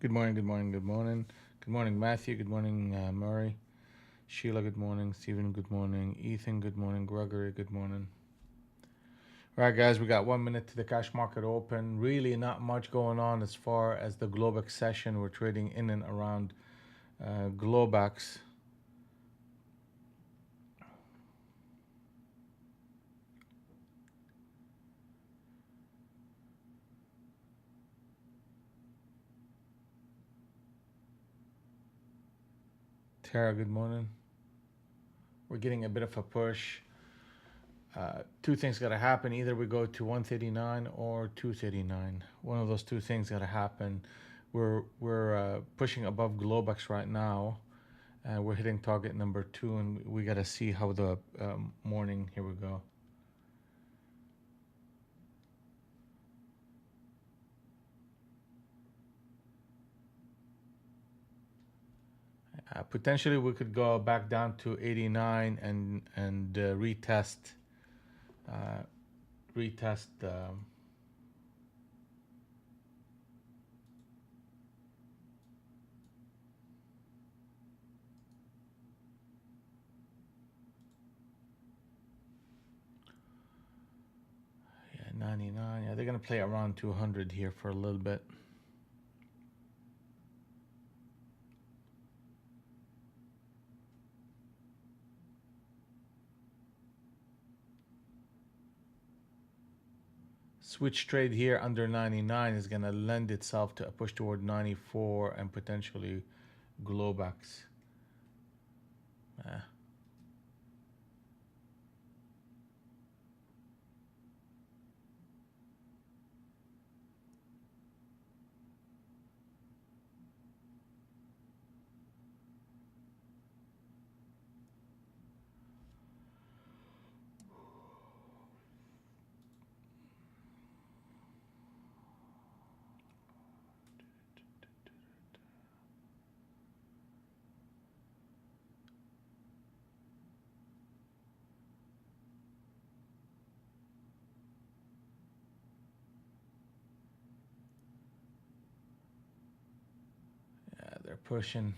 Good morning, good morning, good morning. Good morning, Matthew. Good morning, Murray. Sheila, good morning. Stephen, good morning. Ethan, good morning. Gregory, good morning. All right, guys, we got 1 minute to the cash market open. Really not much going on as far as the Globex session. We're trading in and around Globex. Tara, good morning. We're getting a bit of a push. Two things got to happen. Either we go to 139 or 239. One of those two things got to happen. We're pushing above Globex right now. We're hitting target number 2, and we got to see how the morning. Here we go. Potentially, we could go back down to 89 and retest. Retest. Yeah, 99. Yeah, they're gonna play around 200 here for a little bit. Switch trade here under 99 is going to lend itself to a push toward 94 and potentially Globex. Yeah, they're pushing.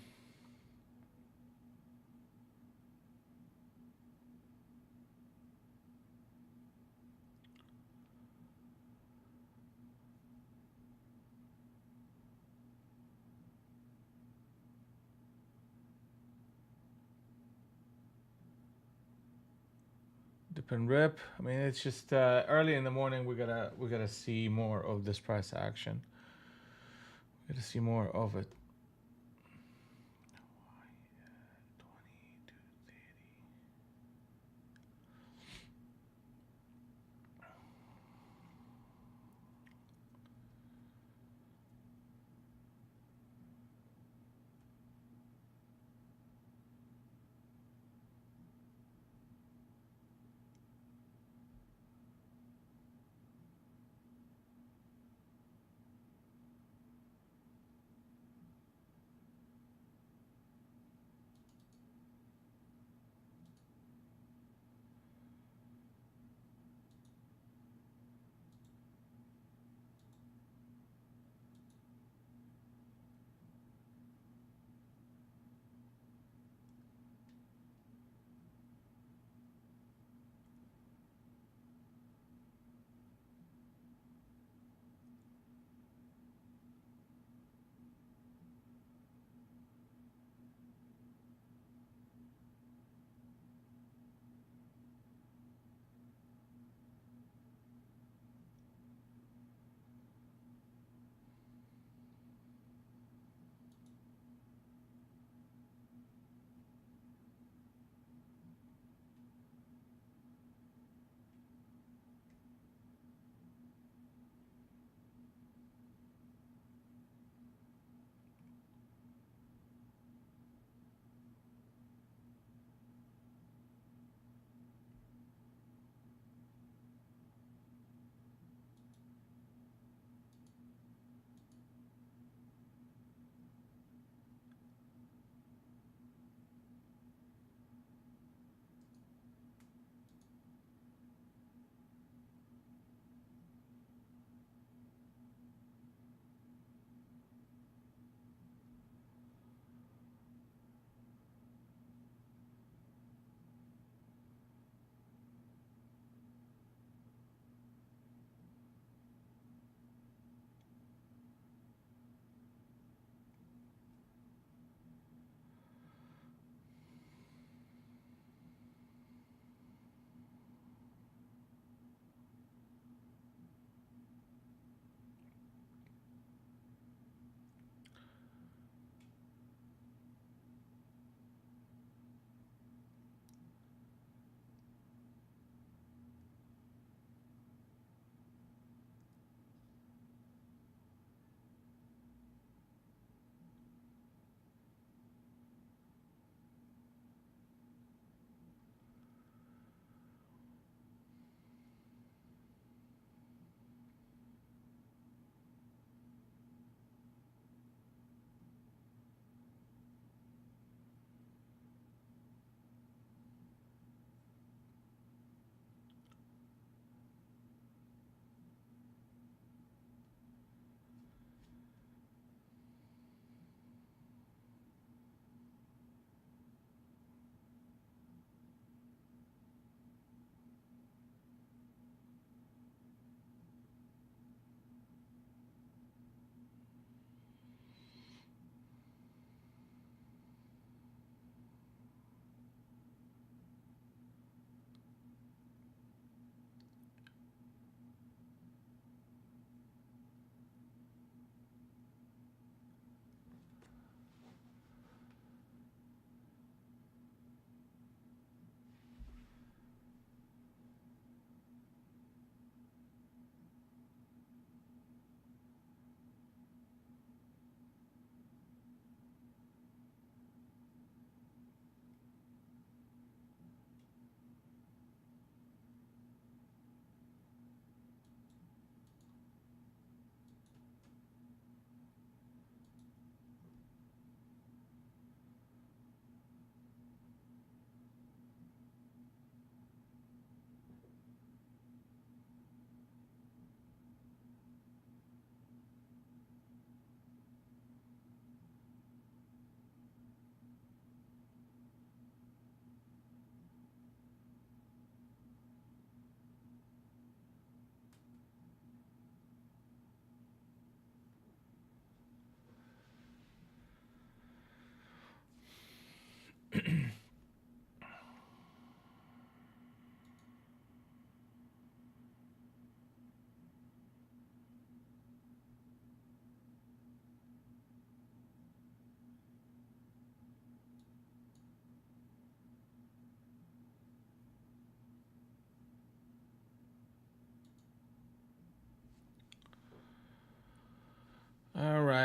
Dip and rip. I mean, it's just early in the morning. We gotta see more of this price action. We gotta see more of it.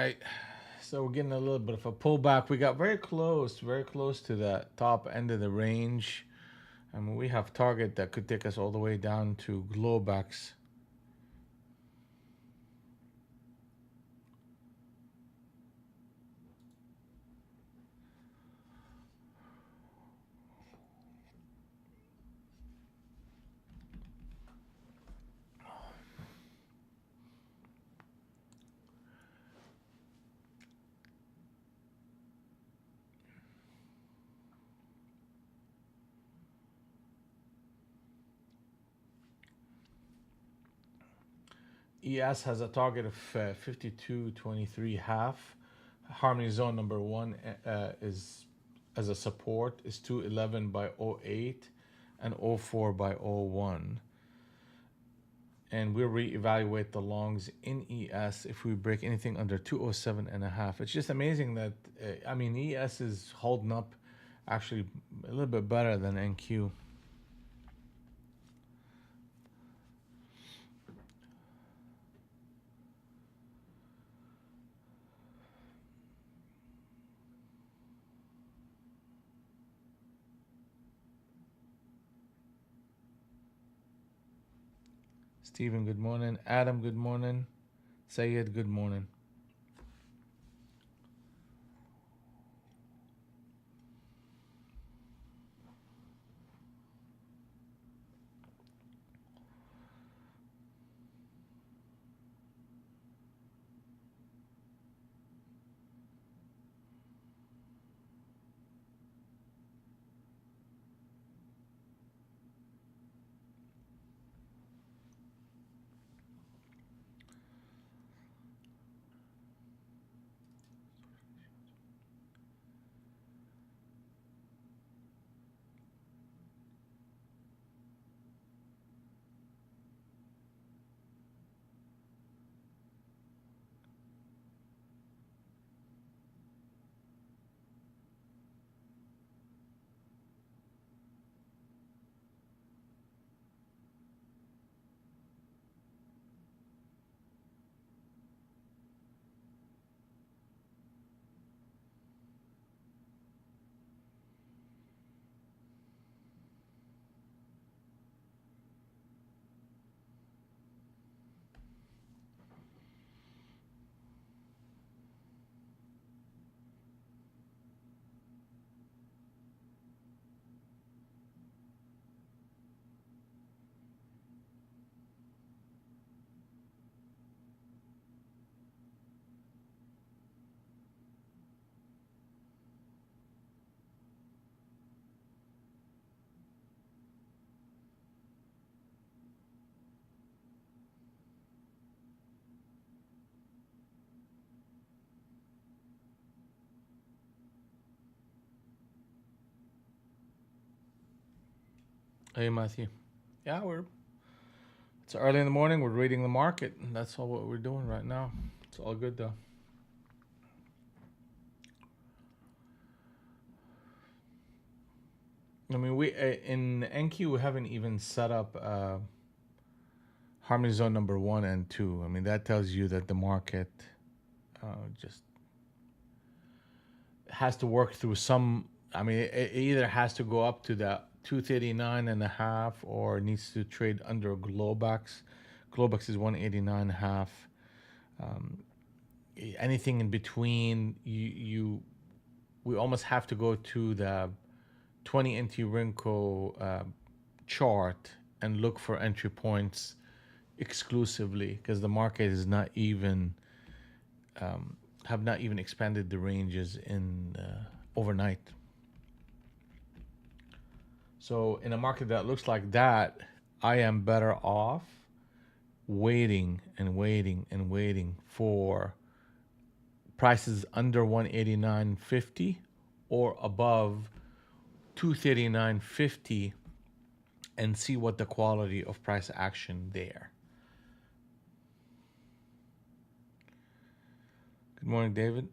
right. So we're getting a little bit of a pullback. We got very close to the top end of the range. I mean, we have target that could take us all the way down to Globex. ES has a target of 52.23 half. Harmony zone number one is as a support is 211 by '08 and '04 by '01. And we'll reevaluate the longs in ES if we break anything under 207 and a half. It's just amazing that I mean, ES is holding up actually a little bit better than NQ. Stephen, good morning. Adam, good morning. Sayed, good morning. Hey, Matthew. Yeah, it's early in the morning. We're reading the market, and that's all what we're doing right now. It's all good though. I mean, we in NQ we haven't even set up Harmony Zone number 1 and 2. I mean, that tells you that the market just has to work through some. I mean, it either has to go up to the 239 and a half or needs to trade under Globex. Globex is 189 and a half. Anything in between, we almost have to go to the 20 NT Rinko chart and look for entry points exclusively, because the market is not even have not even expanded the ranges in overnight. So in a market that looks like that, I am better off waiting and waiting and waiting for prices under 189.50 or above 239.50 and see what the quality of price action there. Good morning, David.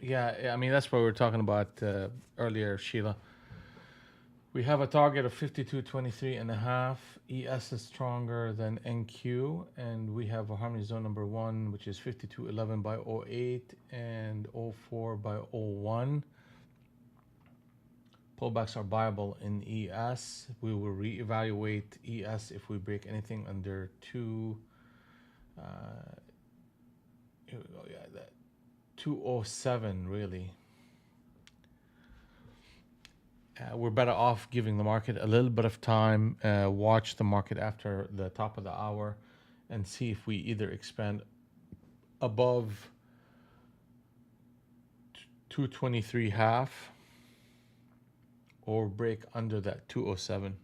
Yeah, I mean, that's what we were talking about earlier, Sheila. We have a target of 52.23 and a half. ES is stronger than NQ, and we have a harmony zone number one, which is 52.11 by '08 and '04 by '01. Pullbacks are viable in ES. We will reevaluate ES if we break anything under uh, here we go, yeah, that 207 really. We're better off giving the market a little bit of time, watch the market after the top of the hour, and see if we either expand above 223 half or break under that 207.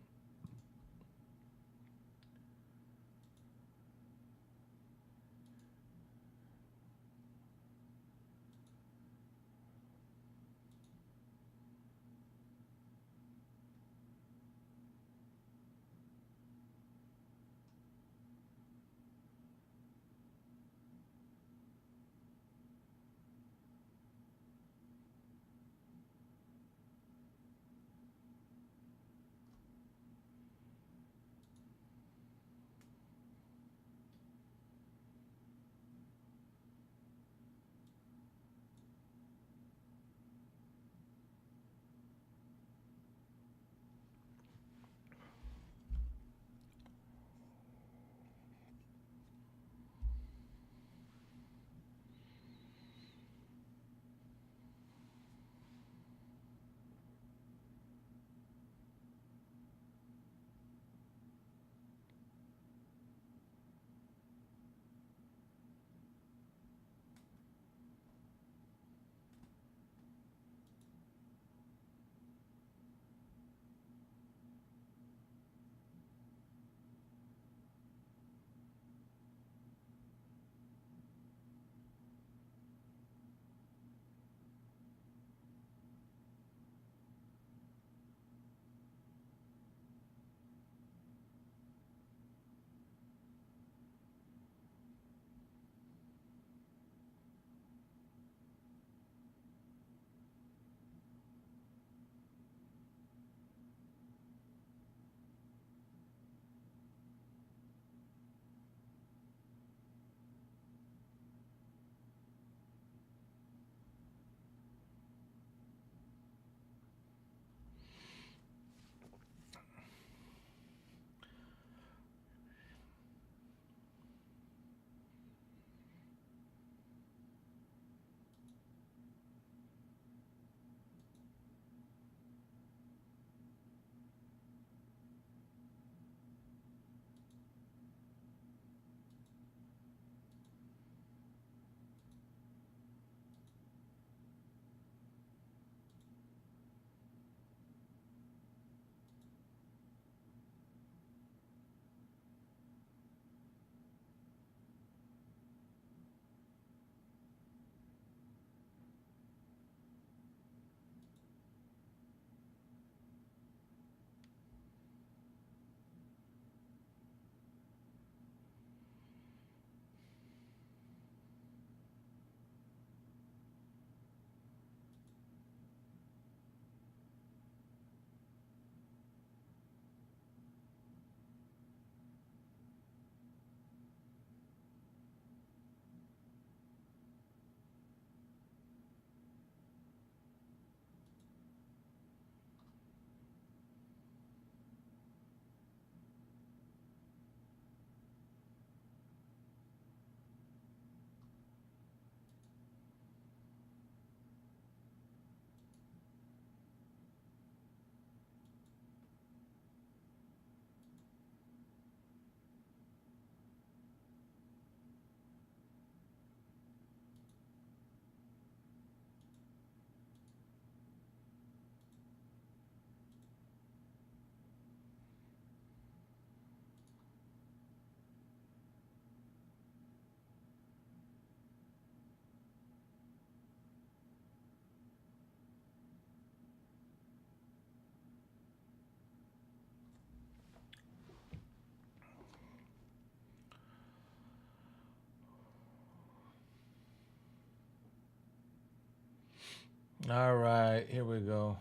All right, here we go.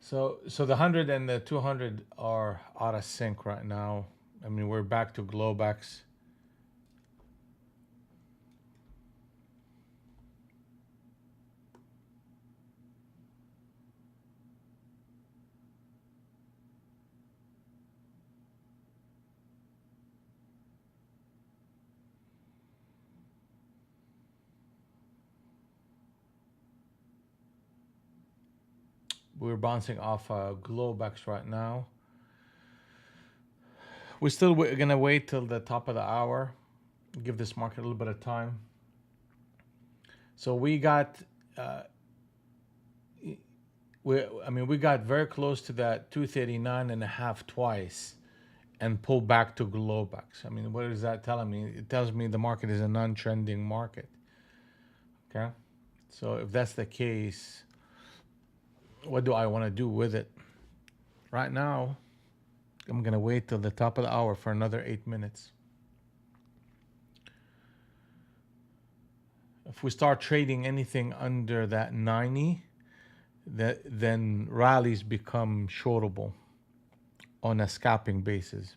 So the 100 and the 200 are out of sync right now. I mean, we're back to Globex. We're bouncing off Globex right now. We're still gonna wait till the top of the hour, give this market a little bit of time. So we got, uh, we got very close to that 239 and a half twice, and pull back to Globex. I mean, what is that telling me? It tells me the market is a non-trending market. Okay, so if that's the case, what do I want to do with it? Right now, I'm gonna wait till the top of the hour for another 8 minutes. If we start trading anything under that 90, then rallies become shortable on a scalping basis.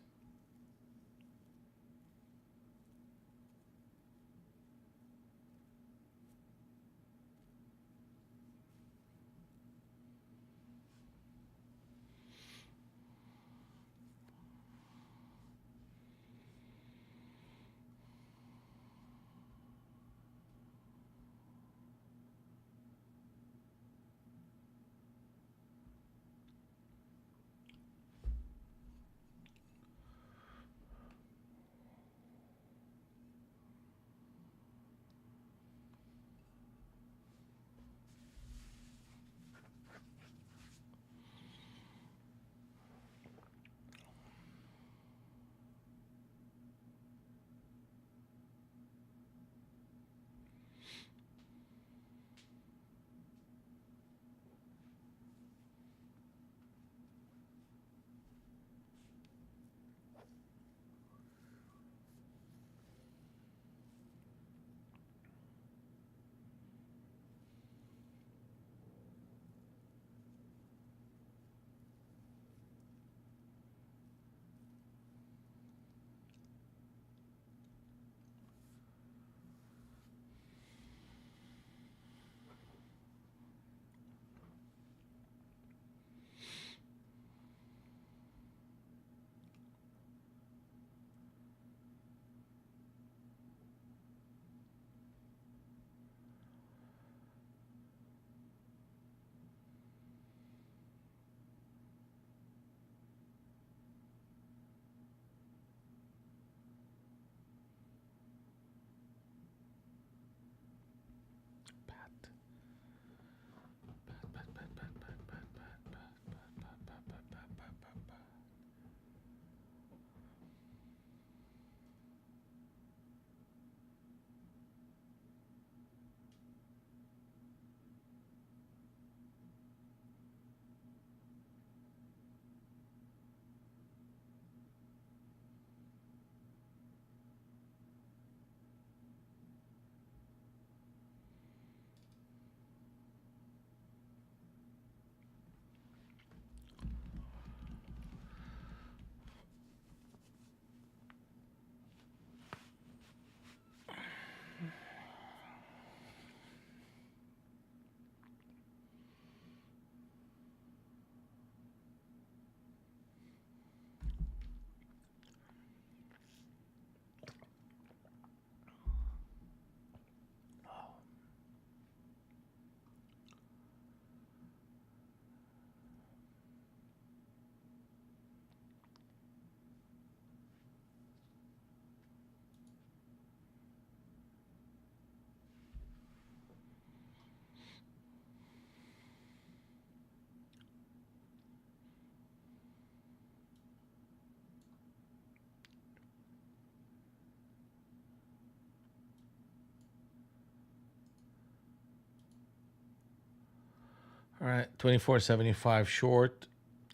All right, 24.75 short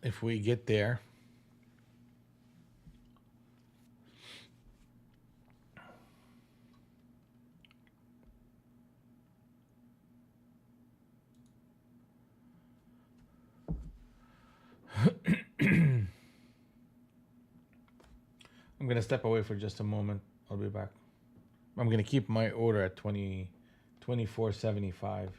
if we get there. I'm gonna step away for just a moment. I'll be back. I'm gonna keep my order at 24.75.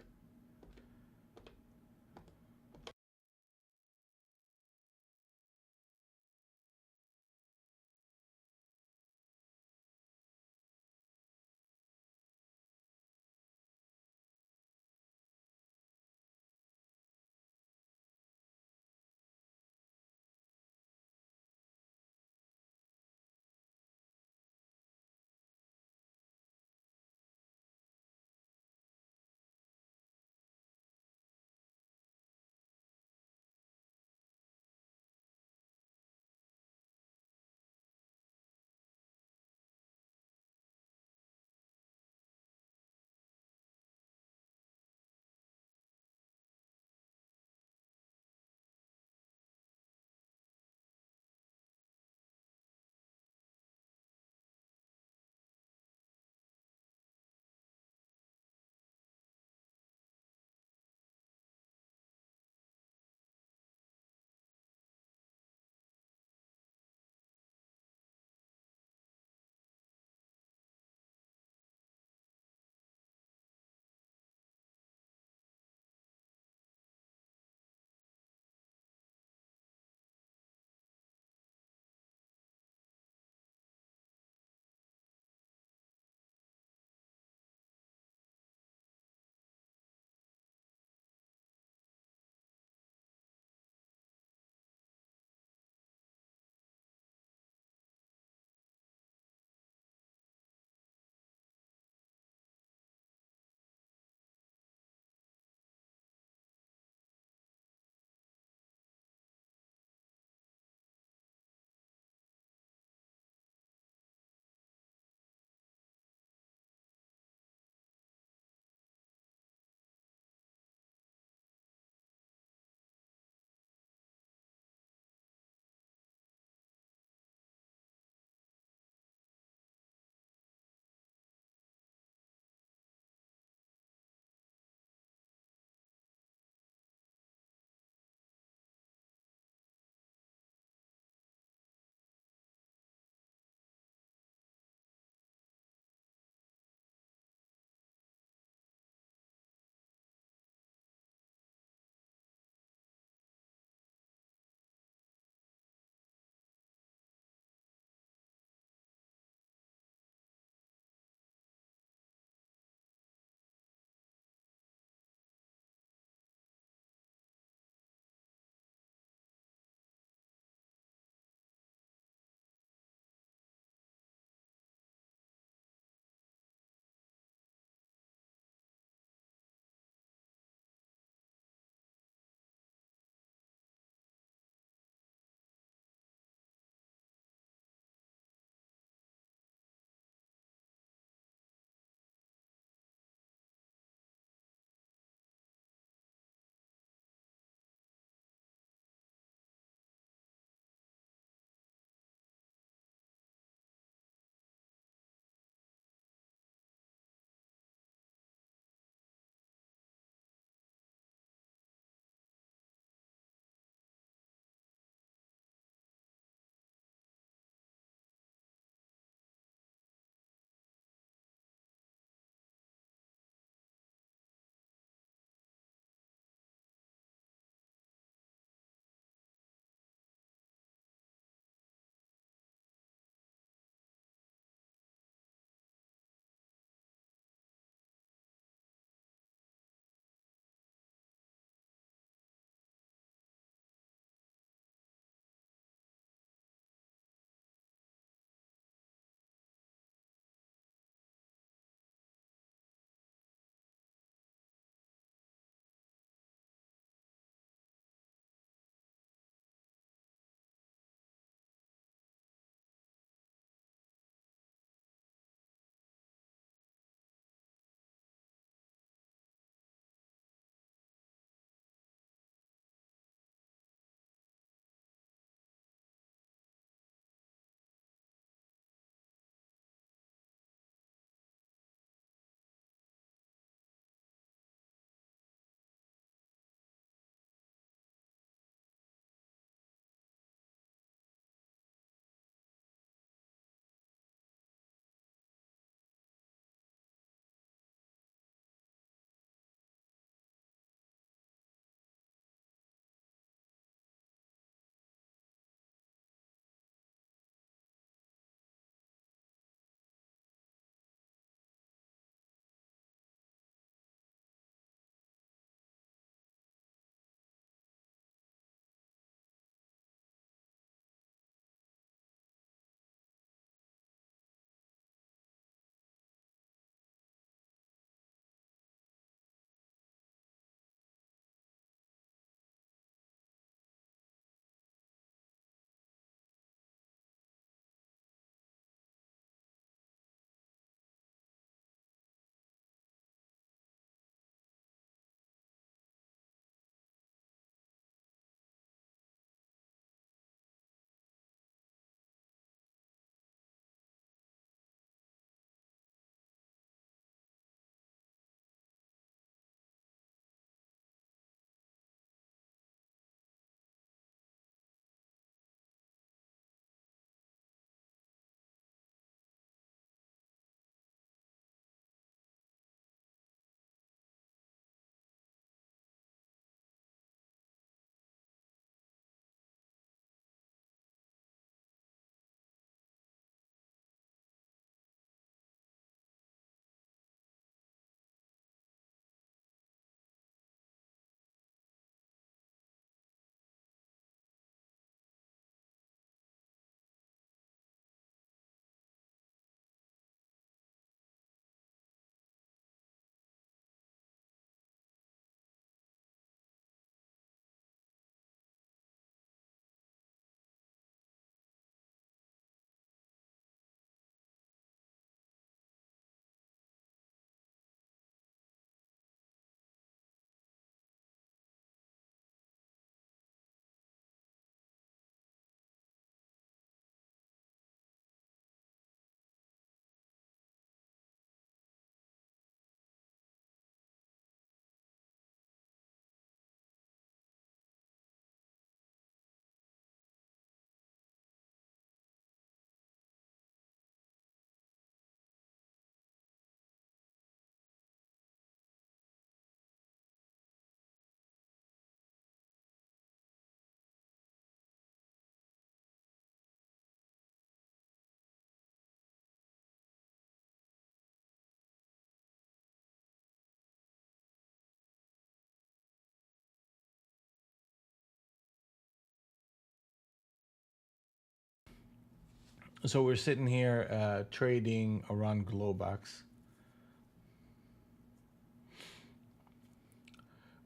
So we're sitting here trading around Globex.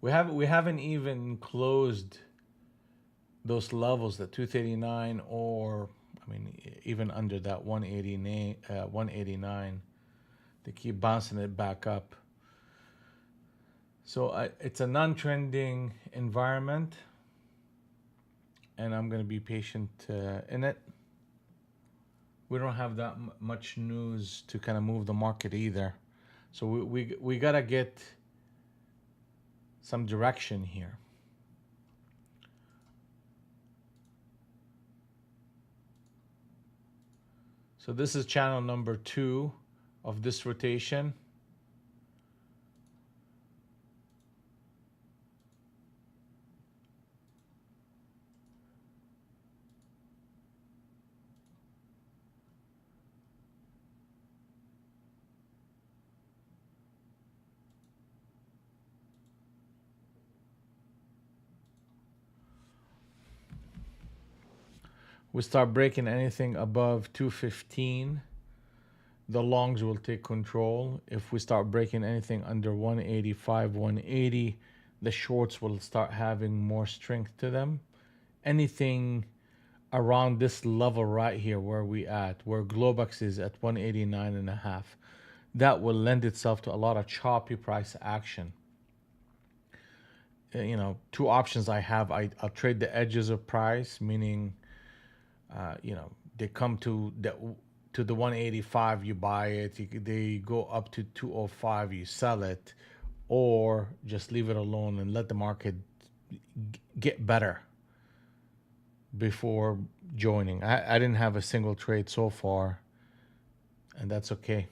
We haven't even closed those levels, the 239, or I mean even under that 189, 189. They keep bouncing it back up. So it's a non-trending environment, and I'm going to be patient in it. We don't have that much news to kind of move the market either. So we got to get some direction here. So this is channel number 2 of this rotation. We start breaking anything above 215, the longs will take control. If we start breaking anything under 185, 180, the shorts will start having more strength to them. Anything around this level right here where we at, where Globex is at 189 and a half, that will lend itself to a lot of choppy price action. Two options I have. I'll trade the edges of price, meaning they come to the 185, you buy it. They go up to 205, you sell it, or just leave it alone and let the market get better before joining. I didn't have a single trade so far, and that's okay.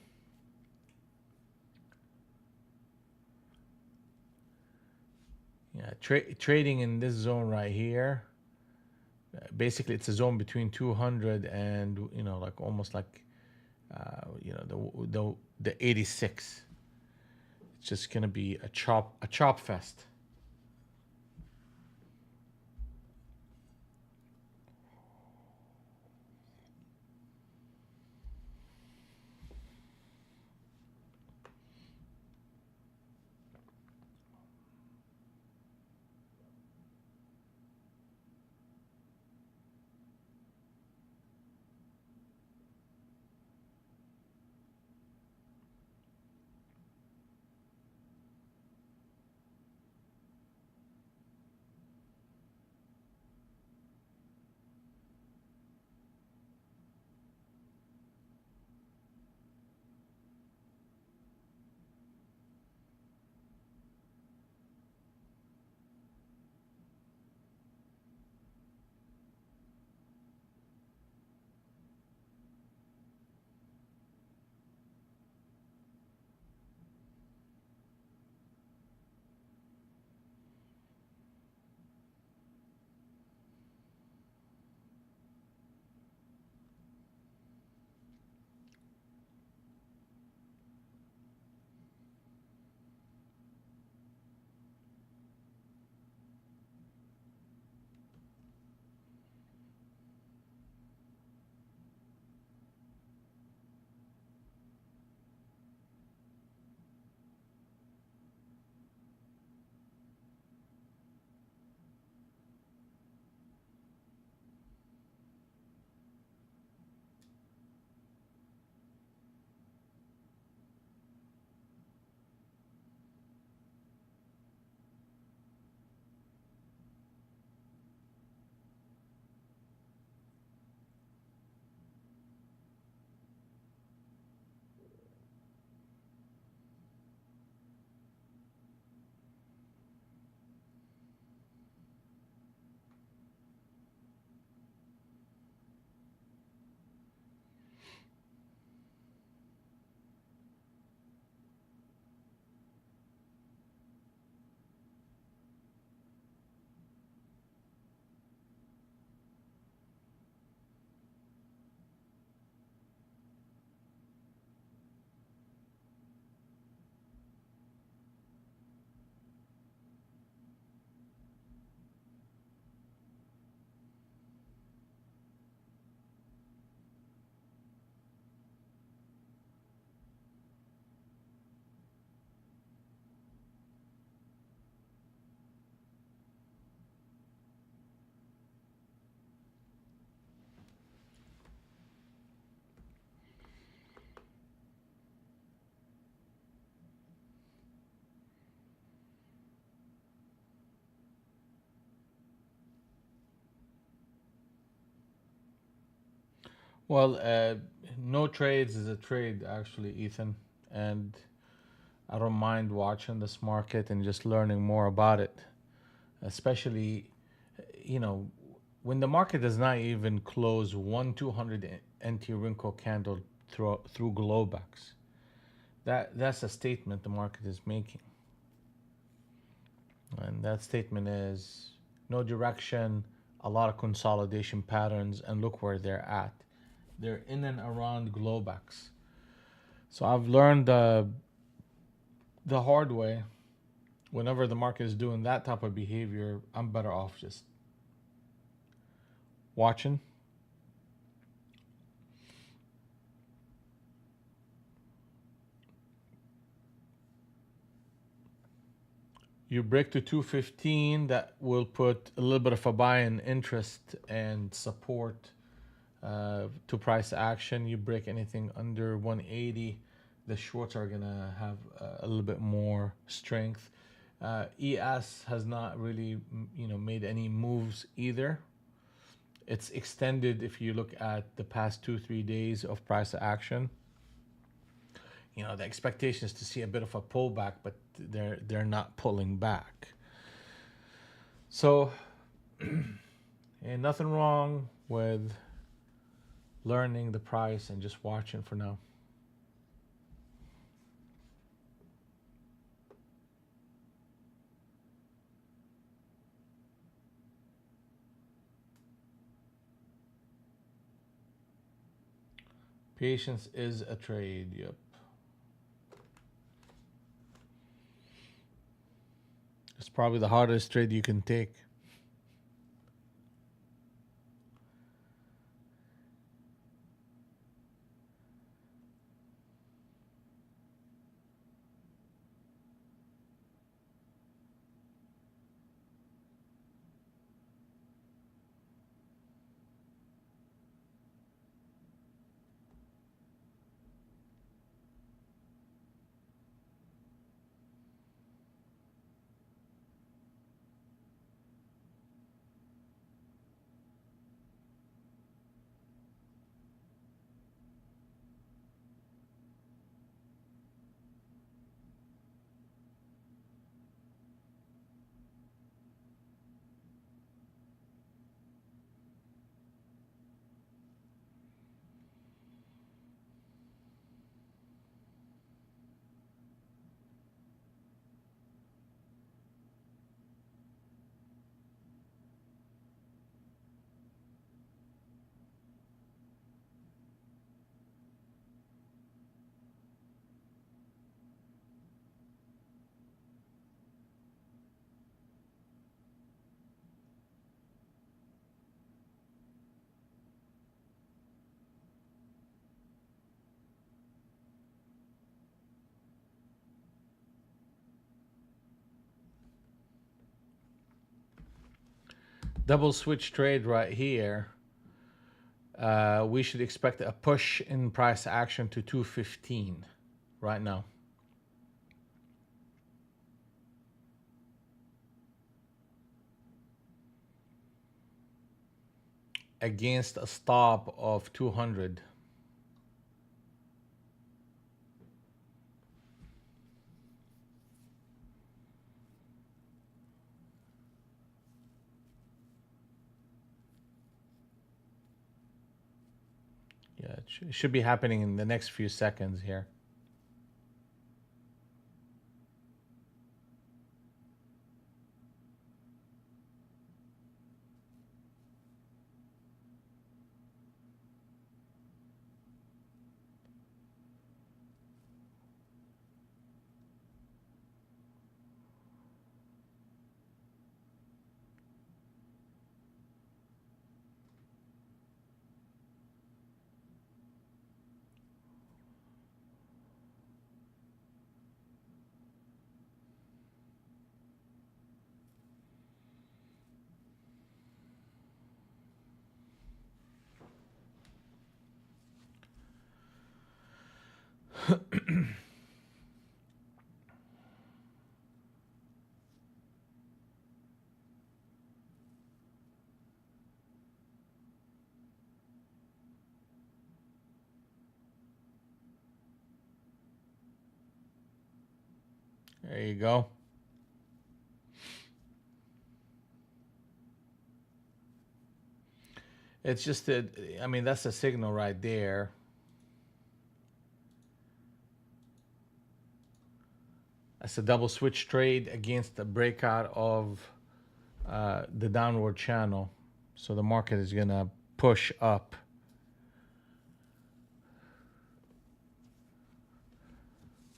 Yeah, trading in this zone right here. Basically, it's a zone between 200 and like almost like the 86. It's just gonna be a chop fest. Well, no trades is a trade, actually, Ethan. And I don't mind watching this market and just learning more about it, especially, you know, when the market does not even close 1 200 anti-wrinkle candle through Globex. That's a statement the market is making, and that statement is no direction, a lot of consolidation patterns, and look where they're at. They're in and around Globex. So I've learned the hard way. Whenever the market is doing that type of behavior, I'm better off just watching. You break to 215, that will put a little bit of a buy-in interest and support to price action. You break anything under 180, the shorts are gonna have a little bit more strength. ES has not really, made any moves either. It's extended if you look at the past 2 3 days of price action. The expectation is to see a bit of a pullback, but they're not pulling back. So, and nothing wrong with learning the price and just watching for now. Patience is a trade. Yep. It's probably the hardest trade you can take. Double switch trade right here. We should expect a push in price action to 215 right now, against a stop of 200. Yeah, it should be happening in the next few seconds here. There you go. It's just that, I mean, that's a signal right there. That's a double switch trade against the breakout of the downward channel. So the market is going to push up.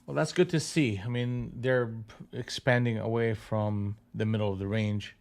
Well, that's good to see. I mean, they're expanding away from the middle of the range.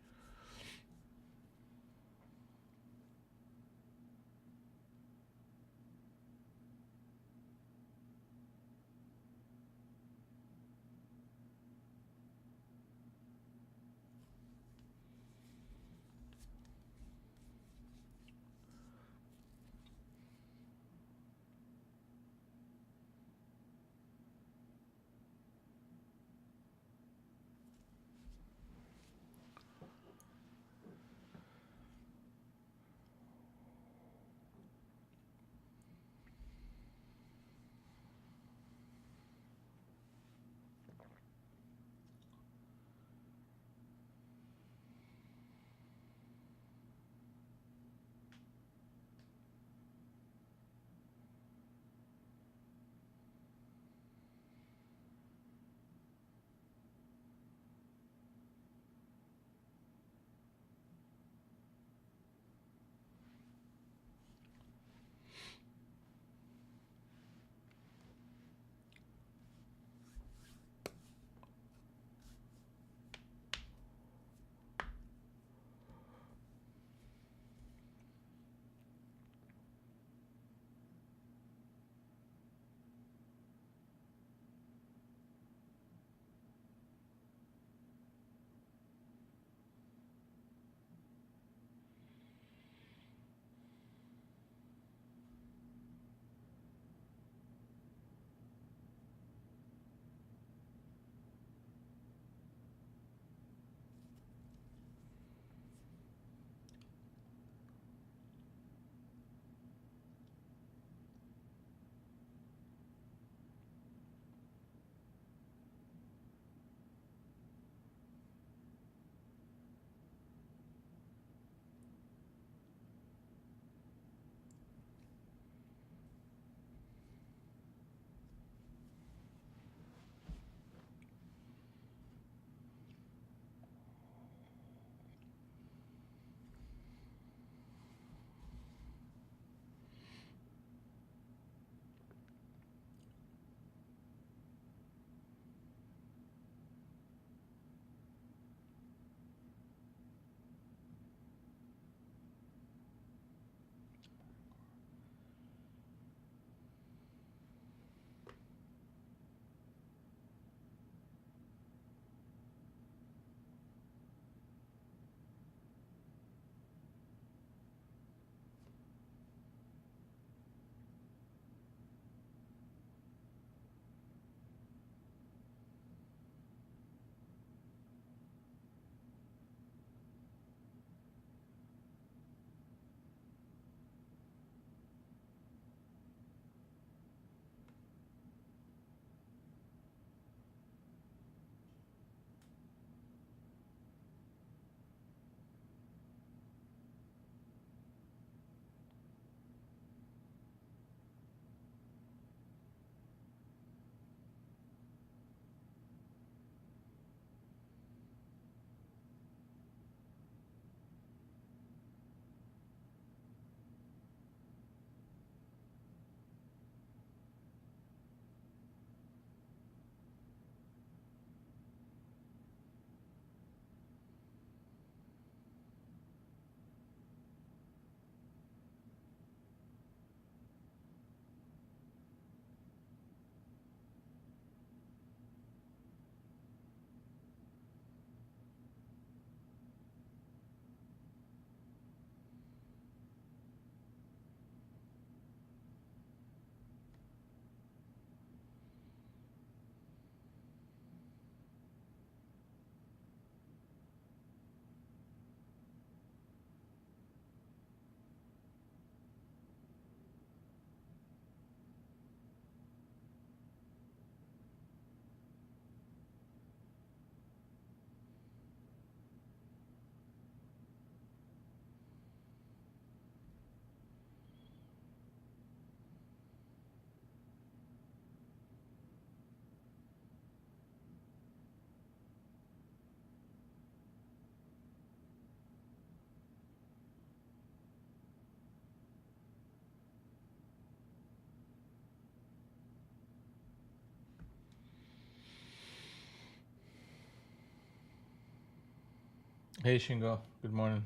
Hey Shingo, good morning.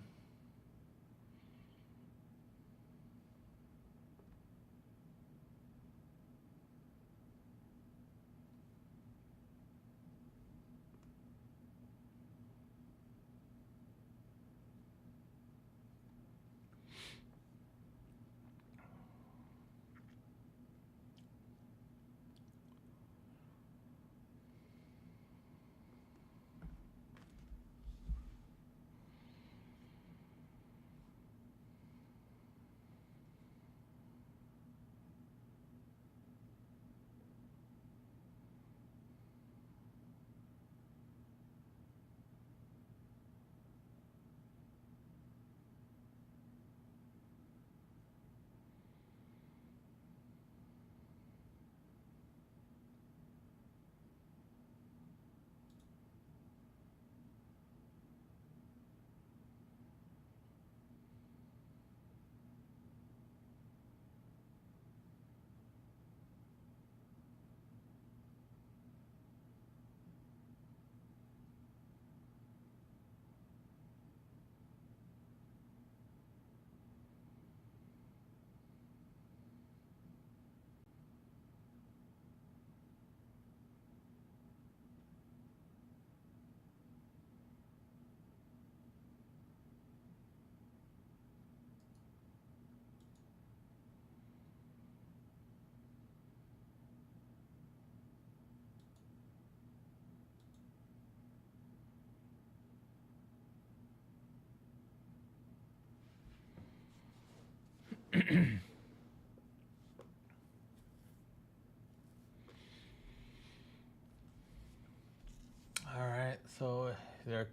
All right, so they're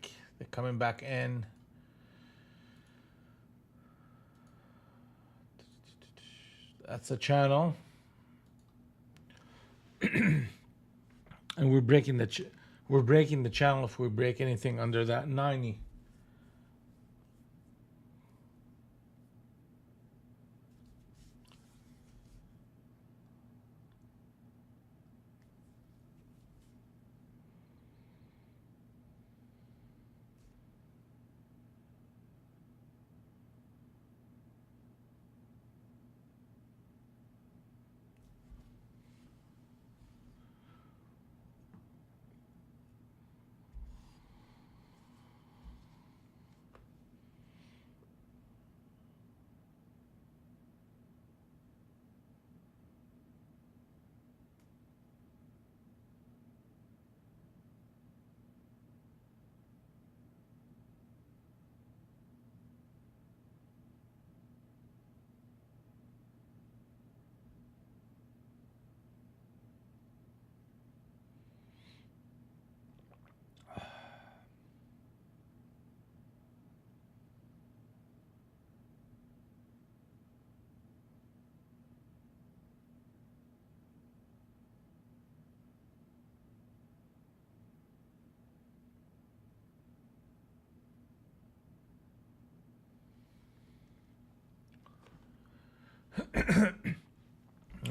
coming back in. That's the channel, and we're breaking the channel if we break anything under that 90.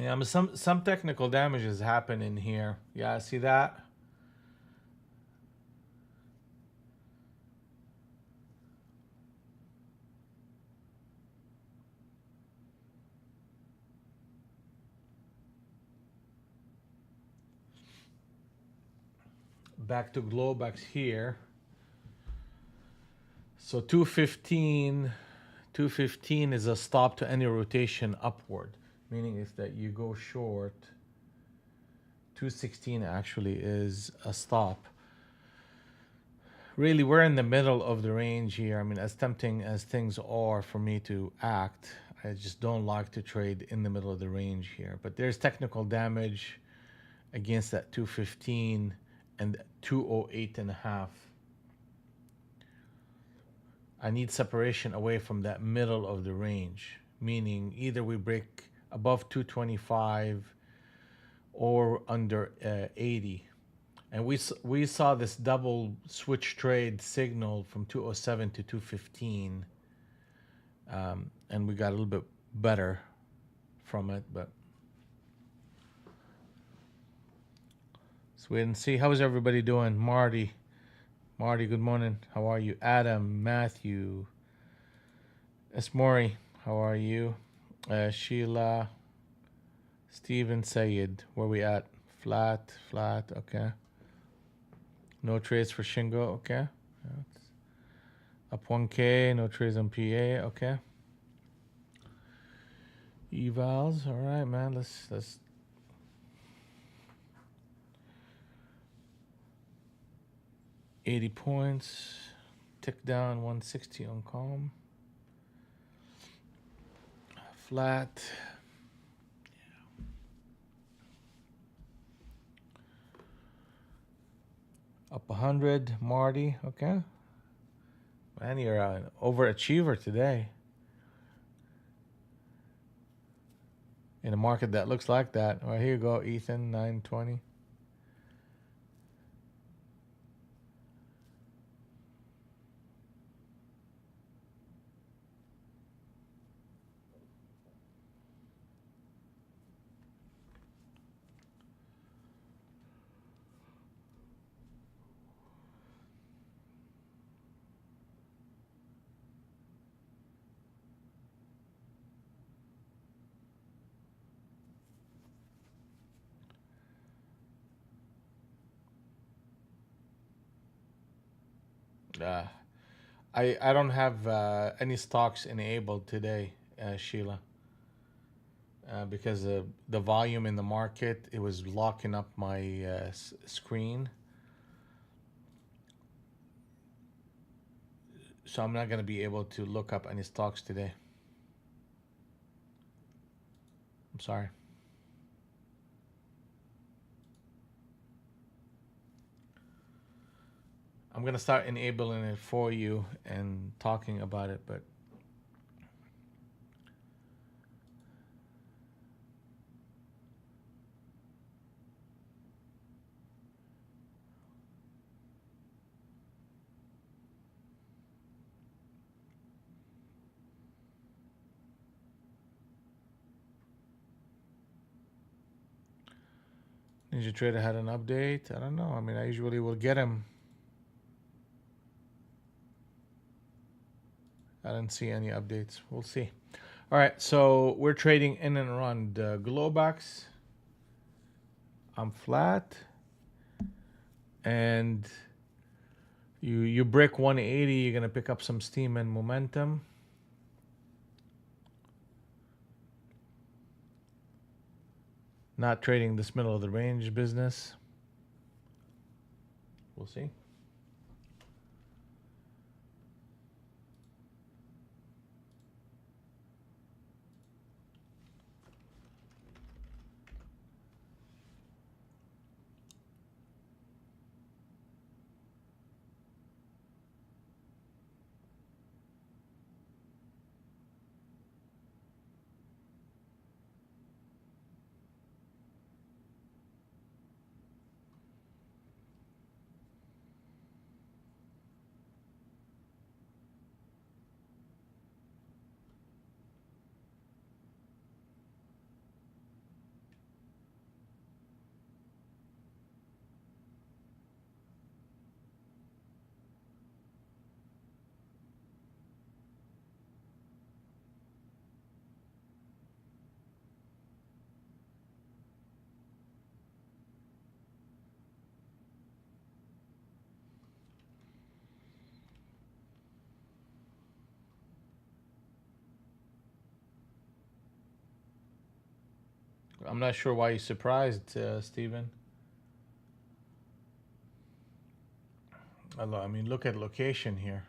Yeah, but some technical damages happen in here. Yeah, see that? Back to Globex here. So 215 is a stop to any rotation upward, meaning if that you go short, 216 actually is a stop. Really, we're in the middle of the range here. I mean, as tempting as things are for me to act, I just don't like to trade in the middle of the range here. But there's technical damage against that 215 and 208 and a half. I need separation away from that middle of the range, meaning either we break above 225 or under 80. And we saw this double switch trade signal from 207 to 215, and we got a little bit better from it. But let's wait and see. How is everybody doing? Marty, good morning. How are you? Adam, Matthew, Esmori, how are you? Sheila, Steven, Sayed, where we at? Flat, okay. No trades for Shingo, okay. Up 1K, no trades on PA, okay. Evals, all right, man. Let's 80 points. Tick down 160 on calm. Flat. Up 100, Marty, okay. Man, you're an overachiever today. In a market that looks like that. All right, here you go, Ethan, 920. Uh, I don't have any stocks enabled today, Sheila, because the volume in the market, it was locking up my screen. So I'm not going to be able to look up any stocks today. I'm sorry. I'm going to start enabling it for you and talking about it, but Ninja Trader had an update. I don't know. I mean, I usually will get them. I didn't see any updates. We'll see. All right, so we're trading in and around Globex. I'm flat, and you break 180, you're gonna pick up some steam and momentum. Not trading this middle of the range business. We'll see. I'm not sure why you're surprised, Steven. I mean, look at location here.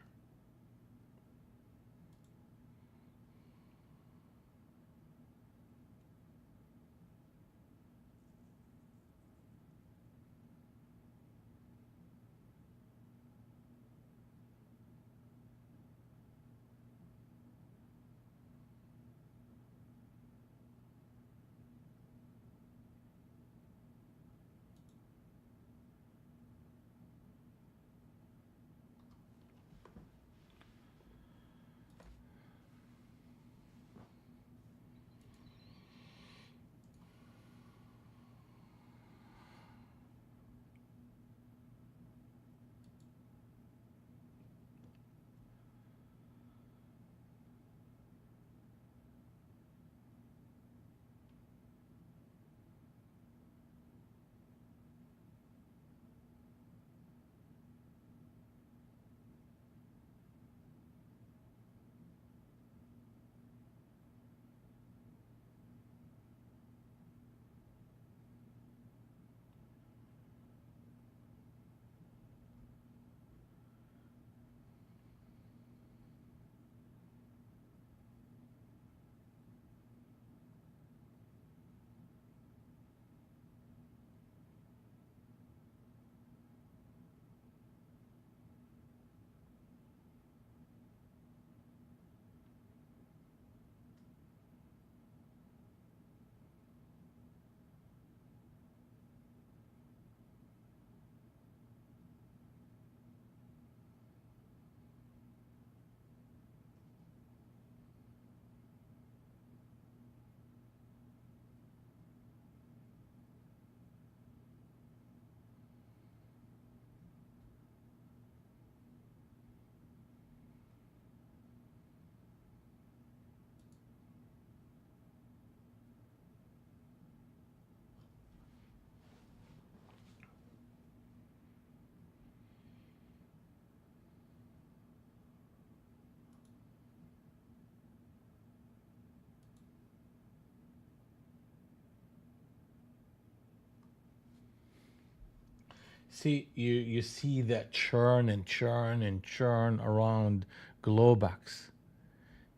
See, you see that churn and churn and churn around Globex.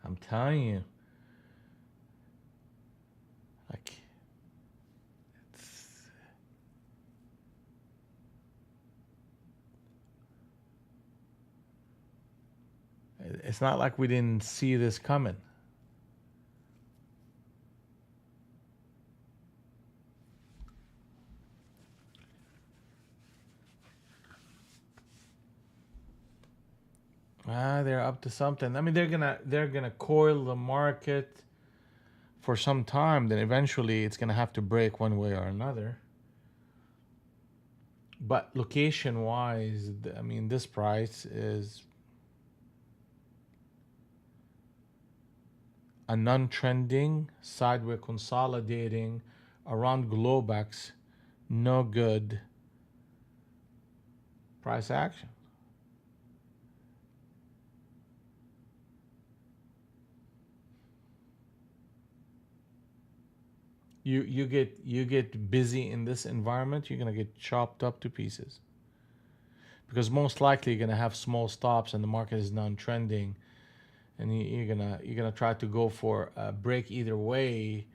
I'm telling you, like it's, it's not like we didn't see this coming. They're up to something. I mean, they're gonna coil the market for some time. Then eventually, it's gonna have to break one way or another. But location-wise, I mean, this price is a non-trending, sideways consolidating around Globex, no good price action. You get busy in this environment, you're gonna get chopped up to pieces. Because most likely you're gonna have small stops and the market is non-trending, and you're gonna try to go for a break either way,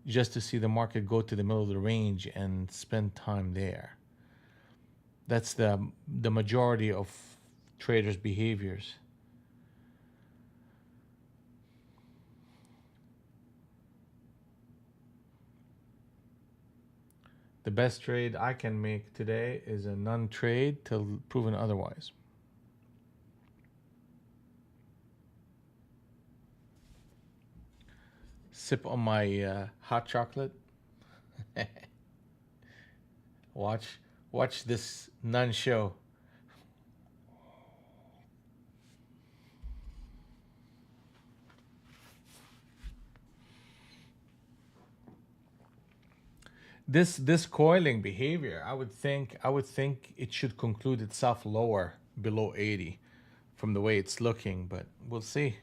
just to see the market go to the middle of the range and spend time there. That's the majority of traders' behaviors. The best trade I can make today is a non-trade till proven otherwise. Sip on my hot chocolate. Watch this nun show. This coiling behavior, I would think it should conclude itself lower below 80 from the way it's looking, but we'll see.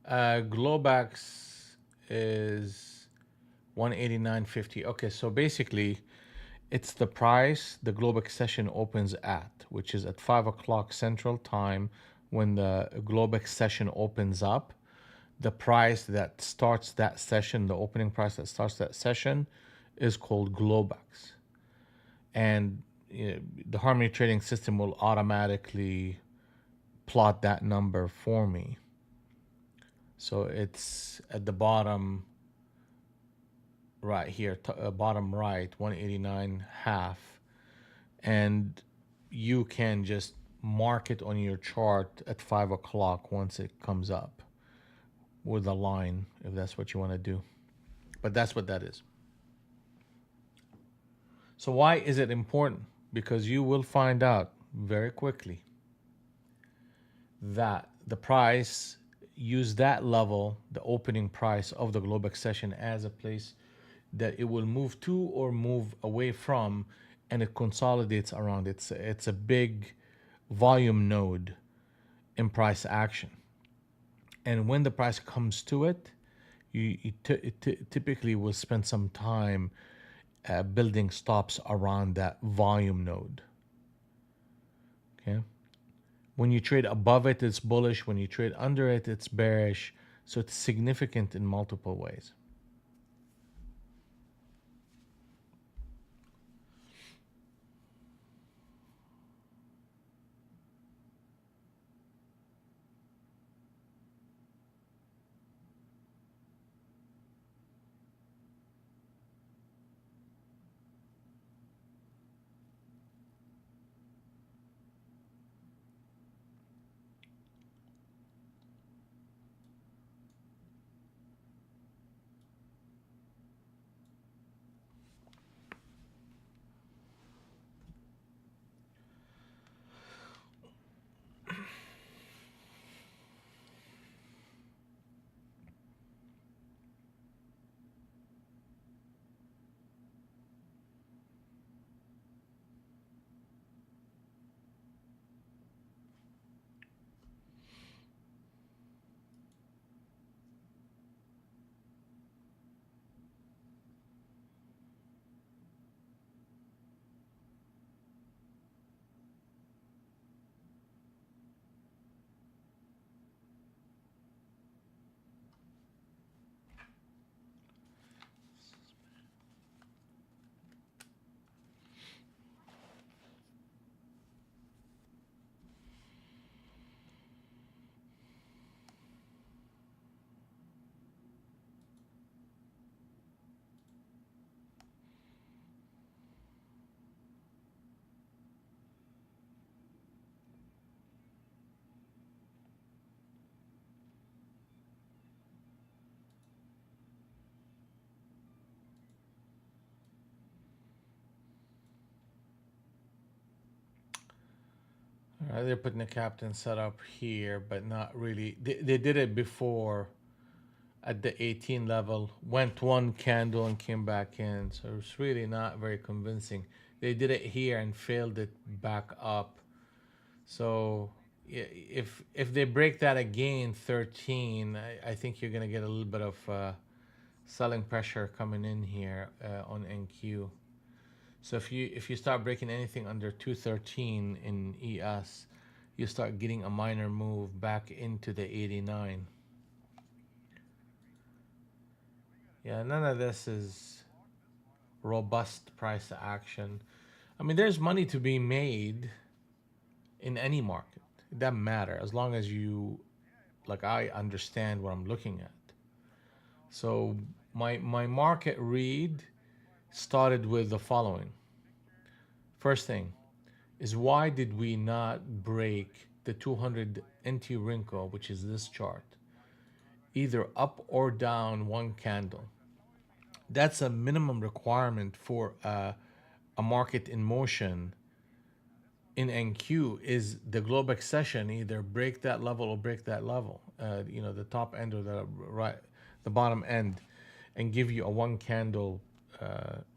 Globex is 189.50. Okay, so basically, it's the price the Globex session opens at, which is at 5 o'clock Central Time when the Globex session opens up. The price that starts that session, the opening price that starts that session, is called Globex. And the Harmony Trading System will automatically plot that number for me. So it's at the bottom right here, bottom right, 189 half. And you can just mark it on your chart at 5 o'clock once it comes up with a line, if that's what you want to do. But that's what that is. So why is it important? because you will find out very quickly that the price use that level, the opening price of the Globex session, as a place that it will move to or move away from, and it consolidates around. It's a big volume node in price action. And when the price comes to it, you typically will spend some time building stops around that volume node. Okay. When you trade above it, it's bullish. When you trade under it, it's bearish. So it's significant in multiple ways. All right, they're putting the captain setup here, but not really. They did it before at the 18 level, went one candle and came back in. So it's really not very convincing. They did it here and failed it back up. So if they break that again, 13, I think you're gonna get a little bit of selling pressure coming in here on NQ. So if you start breaking anything under 213 in ES, you start getting a minor move back into the 89. Yeah, none of this is robust price action. I mean, there's money to be made in any market. It doesn't matter as long as you, like, I understand what I'm looking at. So my market read started with the following. First thing is, why did we not break the 200 NT wrinkle, which is this chart, either up or down one candle? That's a minimum requirement for a market in motion in NQ, is the Globex session either break that level or break that level, the top end or the bottom end, and give you a one candle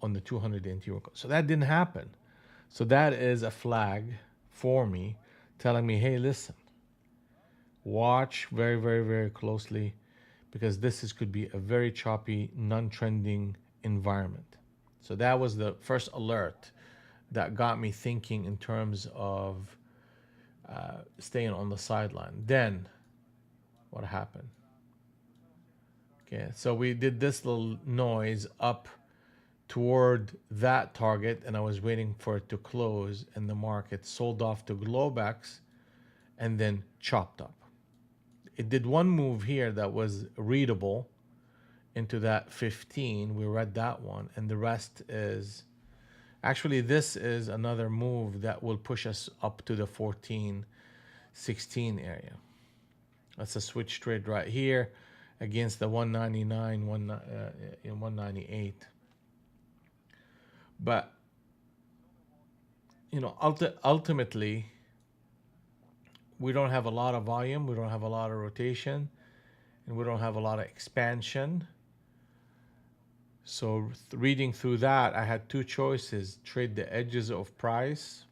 on the 200 NT. So that didn't happen. So that is a flag for me telling me, hey, listen, watch very, very, very closely, because could be a very choppy, non-trending environment. So that was the first alert that got me thinking in terms of staying on the sideline. Then what happened? Okay, so we did this little noise up toward that target, and I was waiting for it to close, and the market sold off to Globex and then chopped up. It did one move here that was readable into that 15. We read that one, and the rest is actually, this is another move that will push us up to the 14, 16 area. That's a switch trade right here against the 199, 198. But ultimately, we don't have a lot of volume, we don't have a lot of rotation, and we don't have a lot of expansion. So reading through that, I had two choices: trade the edges of price,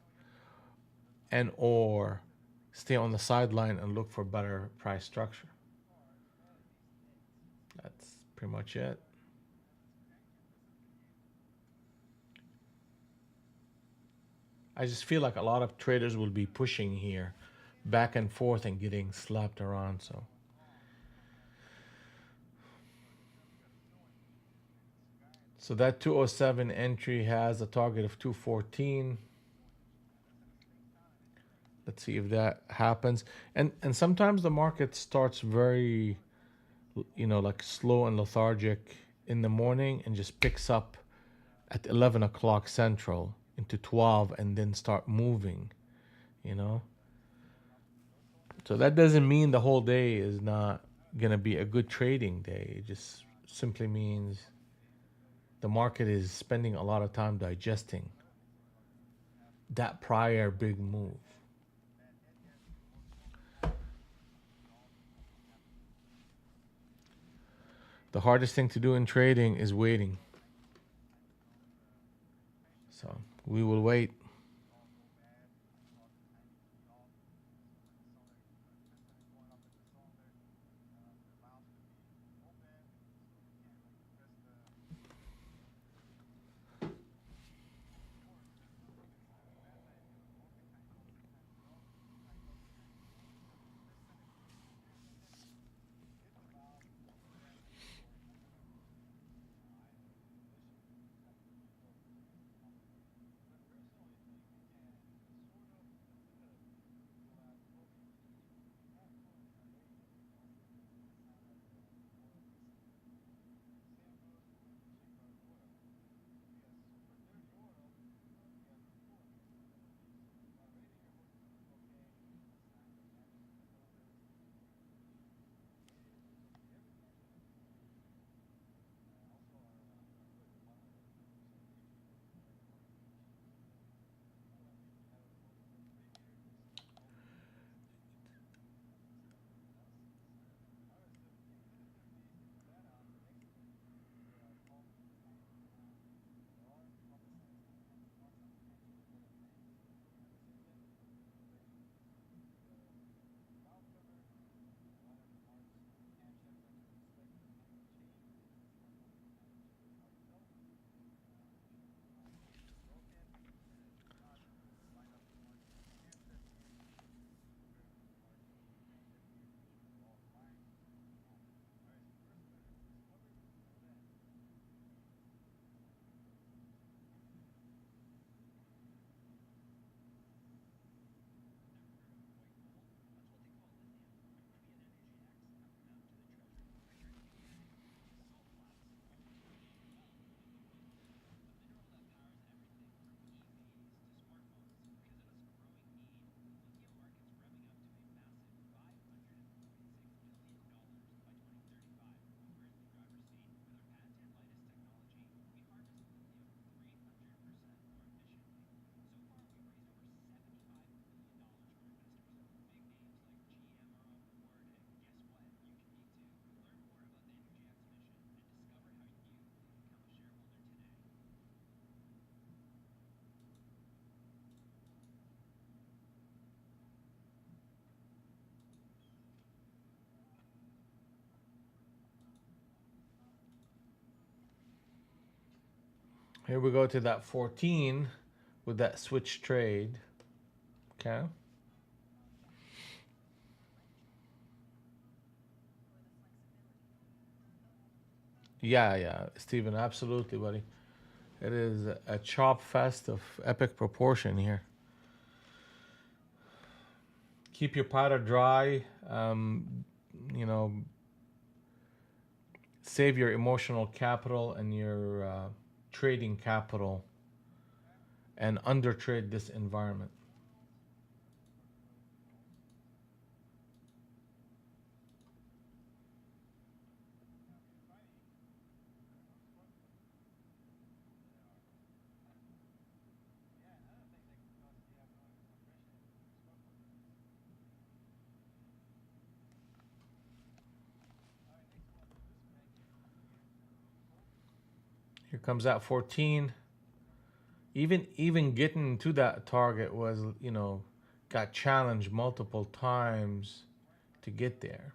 and or stay on the sideline and look for better price structure. That's pretty much it. I just feel like a lot of traders will be pushing here back and forth and getting slapped around. So that 207 entry has a target of 214. Let's see if that happens. And sometimes the market starts very, like slow and lethargic in the morning and just picks up at 11 o'clock central into 12 and then start moving, you know. So that doesn't mean the whole day is not going to be a good trading day. It just simply means the market is spending a lot of time digesting that prior big move. The hardest thing to do in trading is waiting. So we will wait. Here we go to that 14 with that switch trade. Okay. Yeah, yeah, Stephen, absolutely, buddy. It is a chop fest of epic proportion here. Keep your powder dry. You know, save your emotional capital and your trading capital and undertrade this environment. Here comes that 14. Even getting to that target was, got challenged multiple times to get there.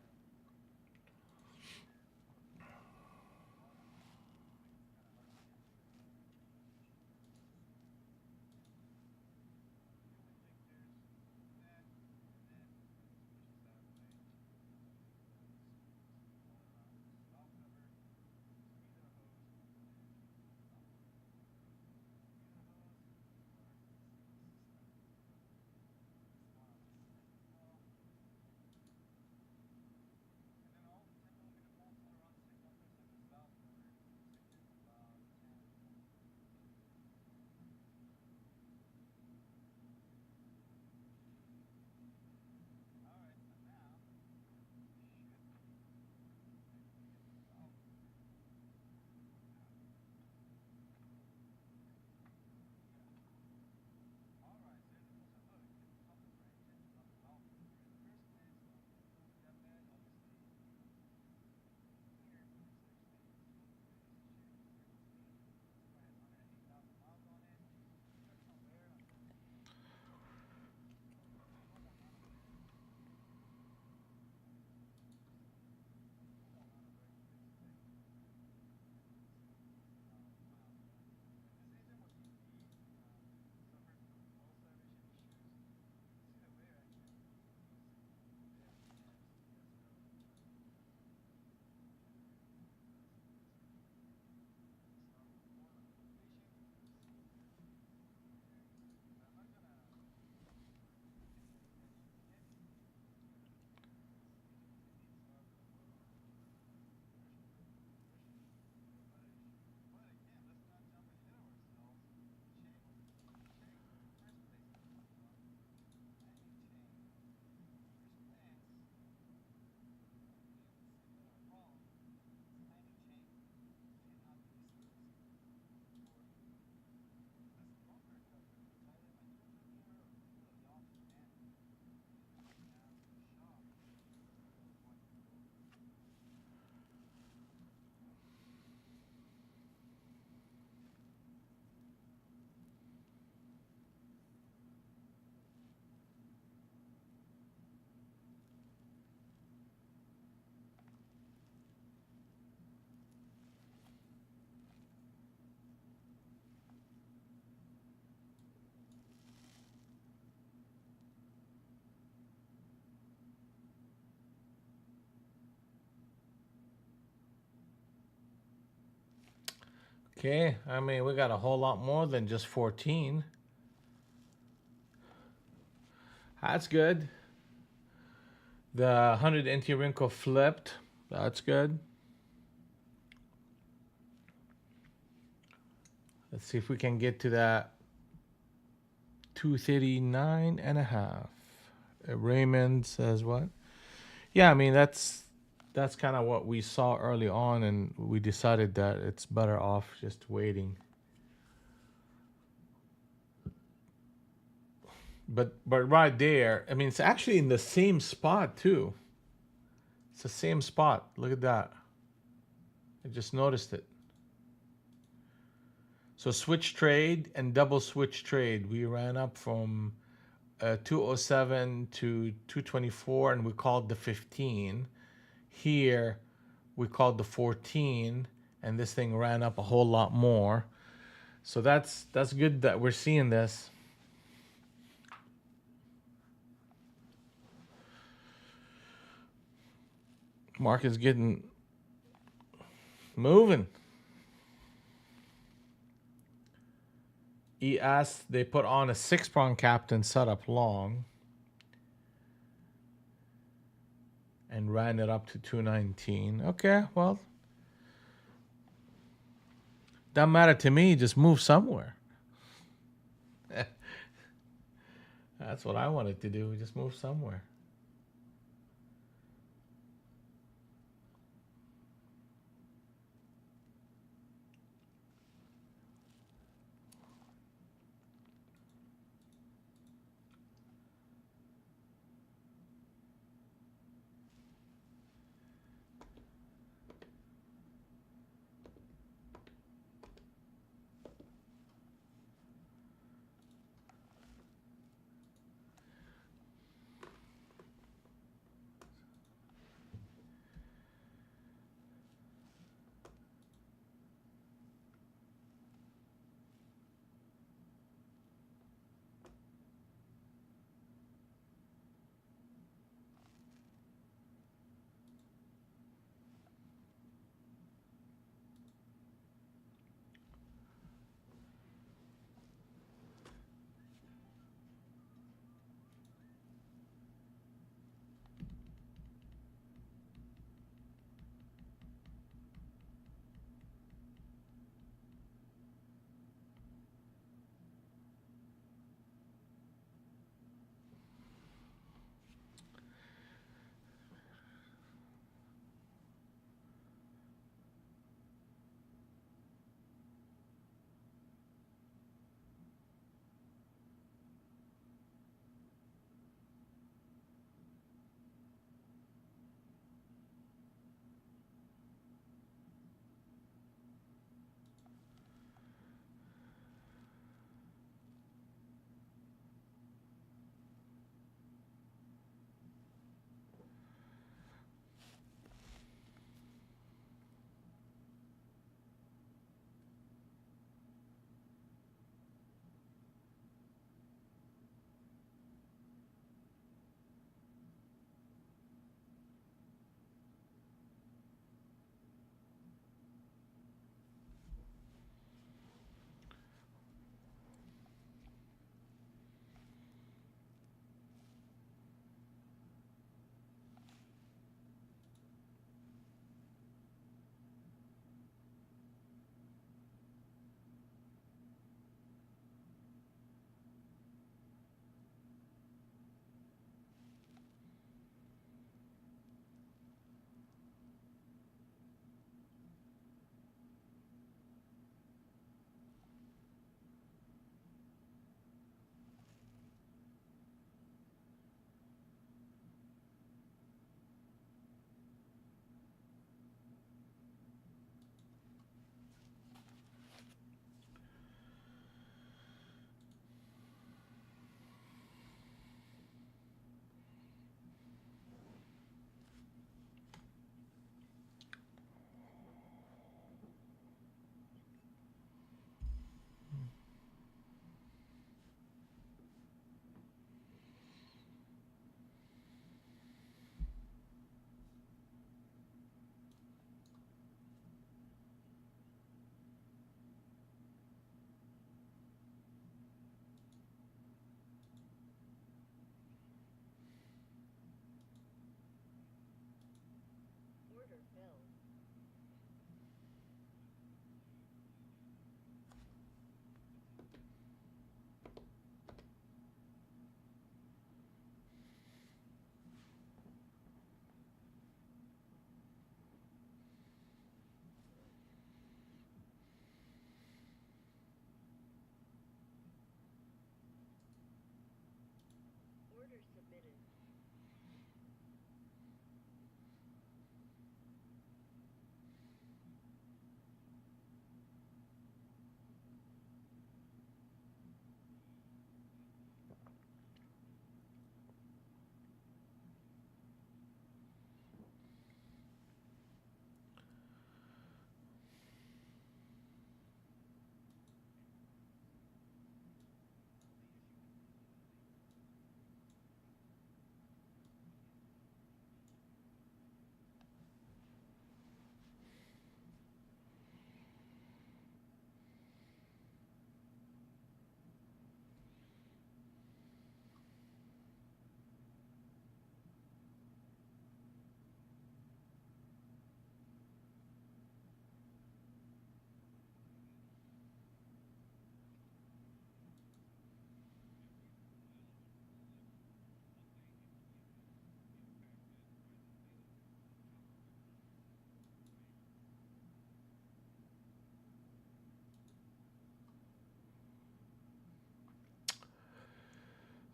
Okay, I mean, we got a whole lot more than just 14. That's good. The 100 NT wrinkle flipped. That's good. Let's see if we can get to that 239 and a half. Raymond says what? Yeah, I mean, that's kind of what we saw early on, and we decided that it's better off just waiting. But right there, I mean, it's actually in the same spot too. It's the same spot. Look at that. I just noticed it. So switch trade and double switch trade. We ran up from 207 to 224, and we called the 15. Here, we called the 14, and this thing ran up a whole lot more. So that's good that we're seeing this. Market's getting moving. ES, they put on a 6-prong captain setup long and ran it up to 219. Okay, well, doesn't matter to me. Just move somewhere. That's what I wanted to do. Just move somewhere.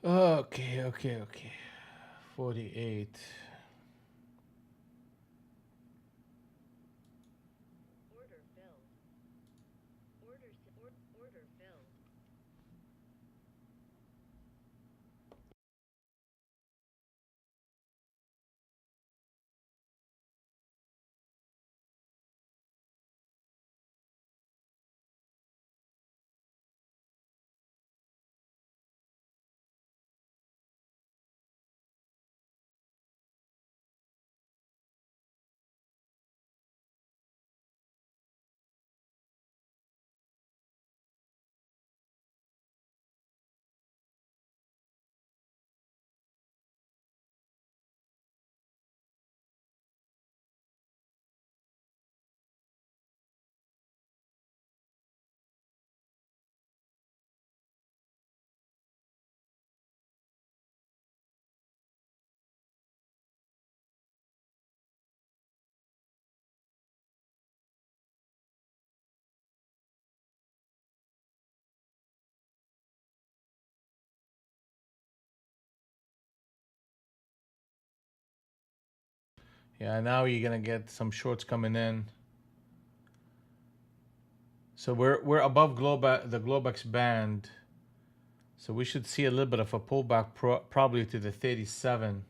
Okay. 48. Yeah, now you're gonna get some shorts coming in. So we're above the Globex band. So we should see a little bit of a pullback, probably to the 37.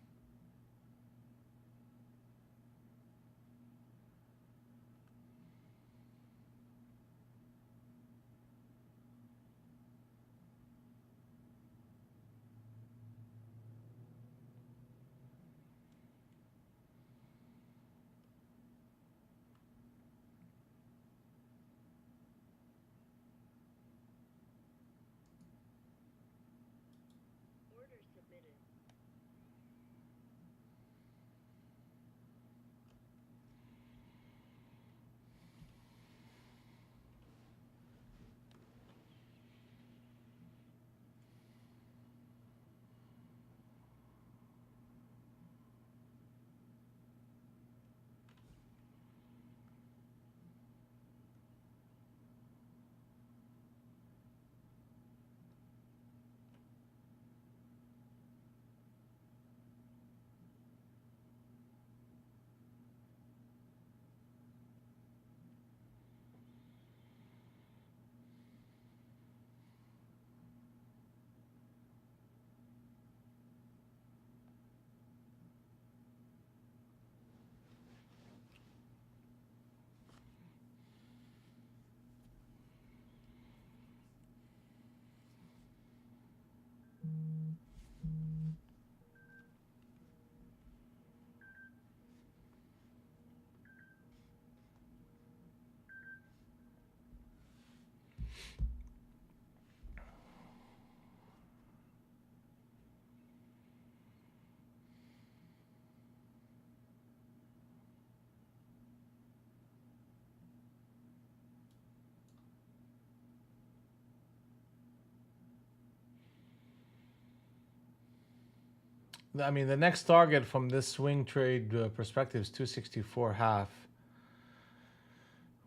I mean, the next target from this swing trade perspective is 264 half.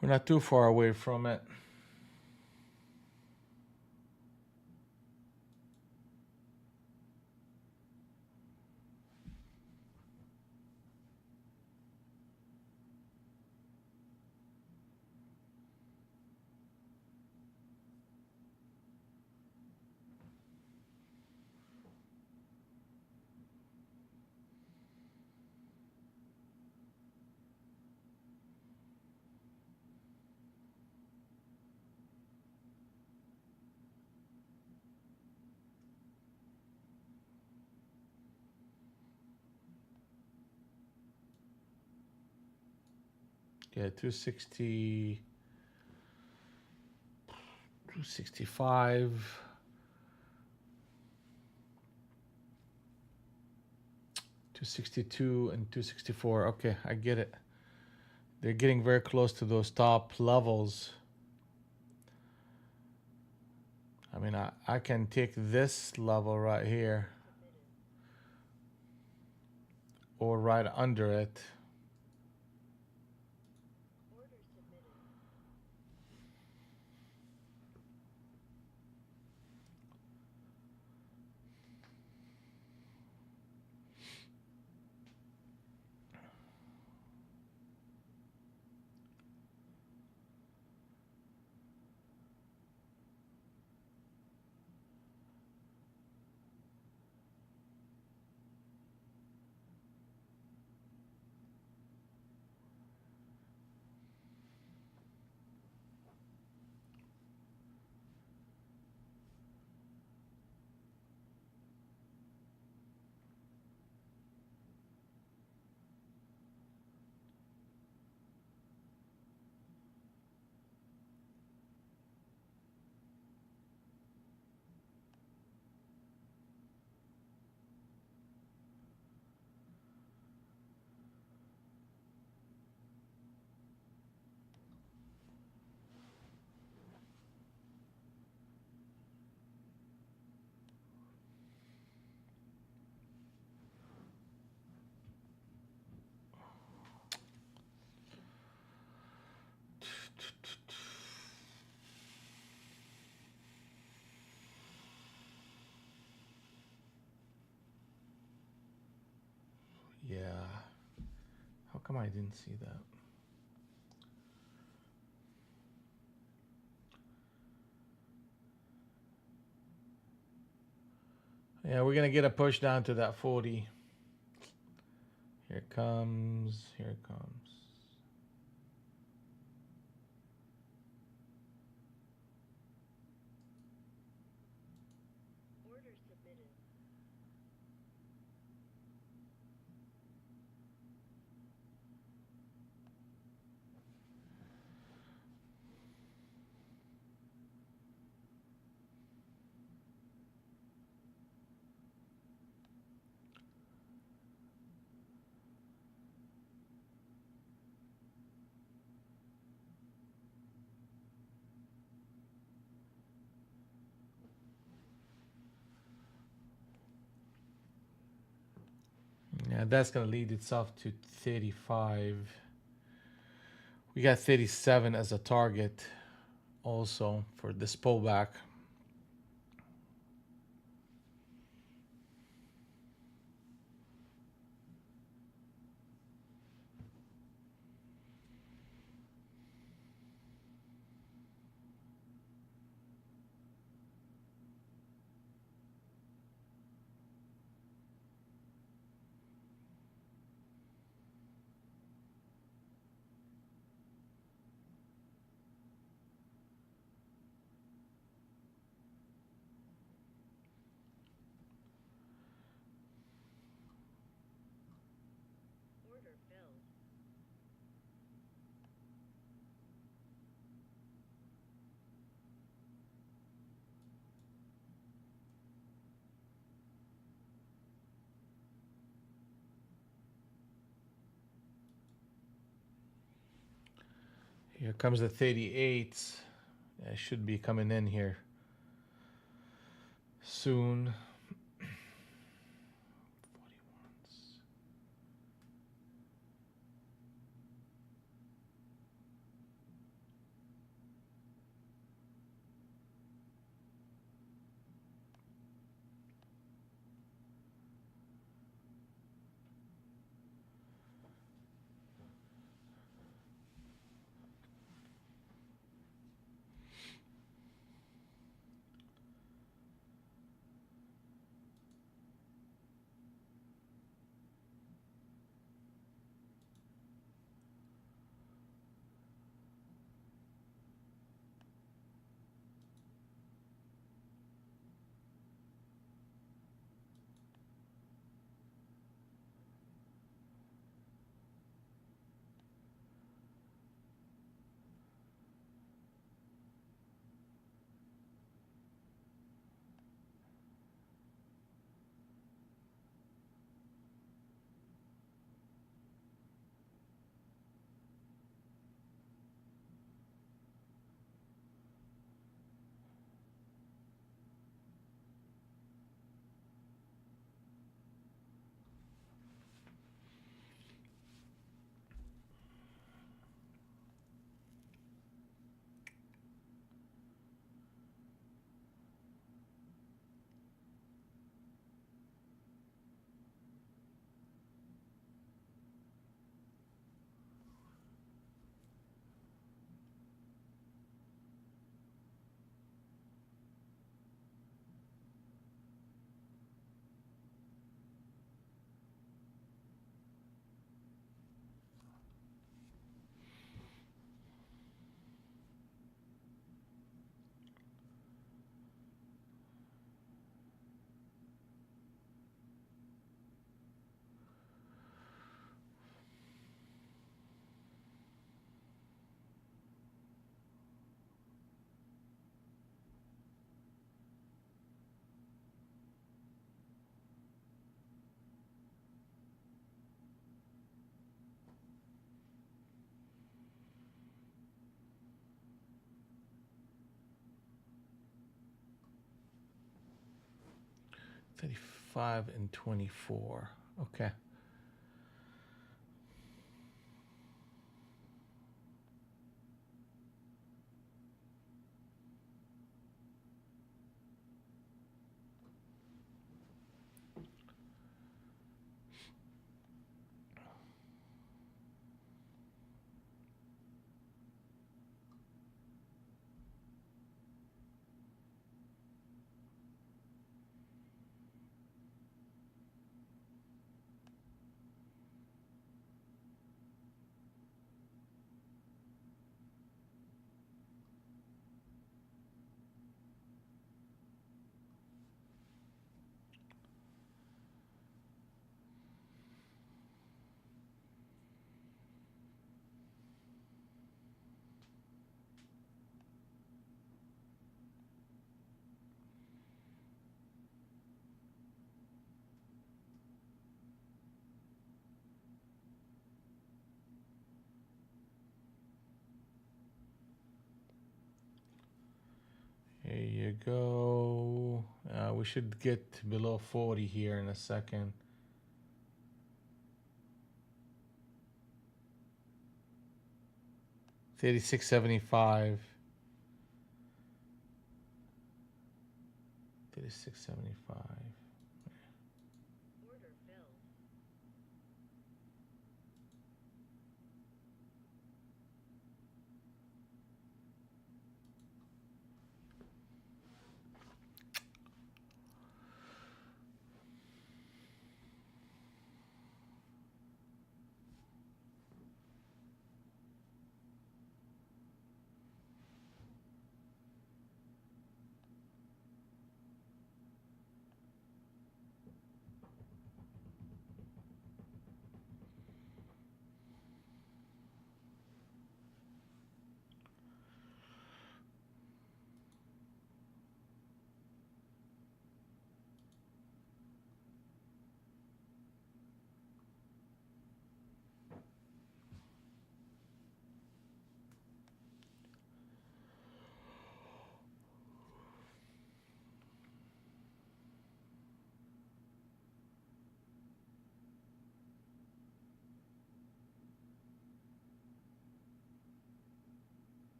We're not too far away from it. Yeah, 260, 265, 262, and 264. Okay, I get it. They're getting very close to those top levels. I mean, I can take this level right here or right under it. come I didn't see that? Yeah, we're gonna get a push down to that 40. Here it comes. Here it comes. Order submitted. Yeah, that's gonna lead itself to 35. We got 37 as a target also for this pullback. Order filled. Here comes the 38s. It should be coming in here soon. 41s. $35 and $24. Okay. you go. We should get below 40 here in a second. $36.75. $36.75. Order filled.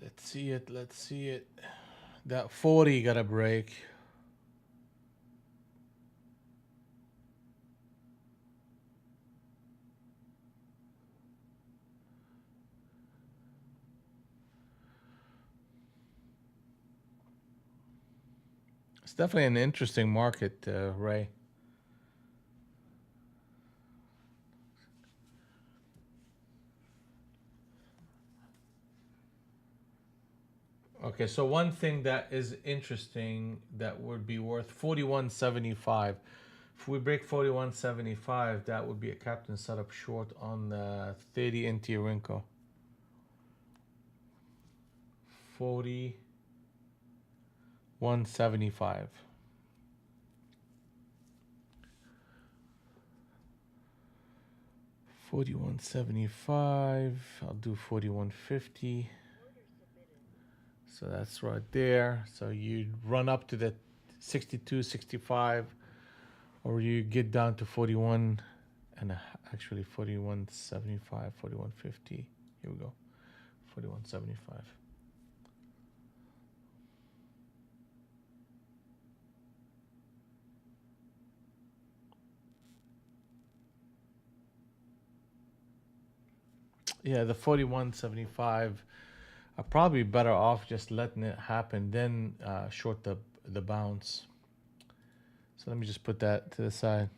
Let's see it. Let's see it. That 40 got a break. It's definitely an interesting market, Ray. Okay, so one thing that is interesting that would be worth 41.75. If we break 41.75, that would be a captain setup short on the 30 NT Rinko. 41.75. $41.75. I'll do 41.50. So that's right there. So you run up to the 62.65, or you get down to 41 and actually 41.75, 41.50. Here we go. 41.75. Yeah, the 41.75. I'm probably better off just letting it happen, then short the bounce. So let me just put that to the side.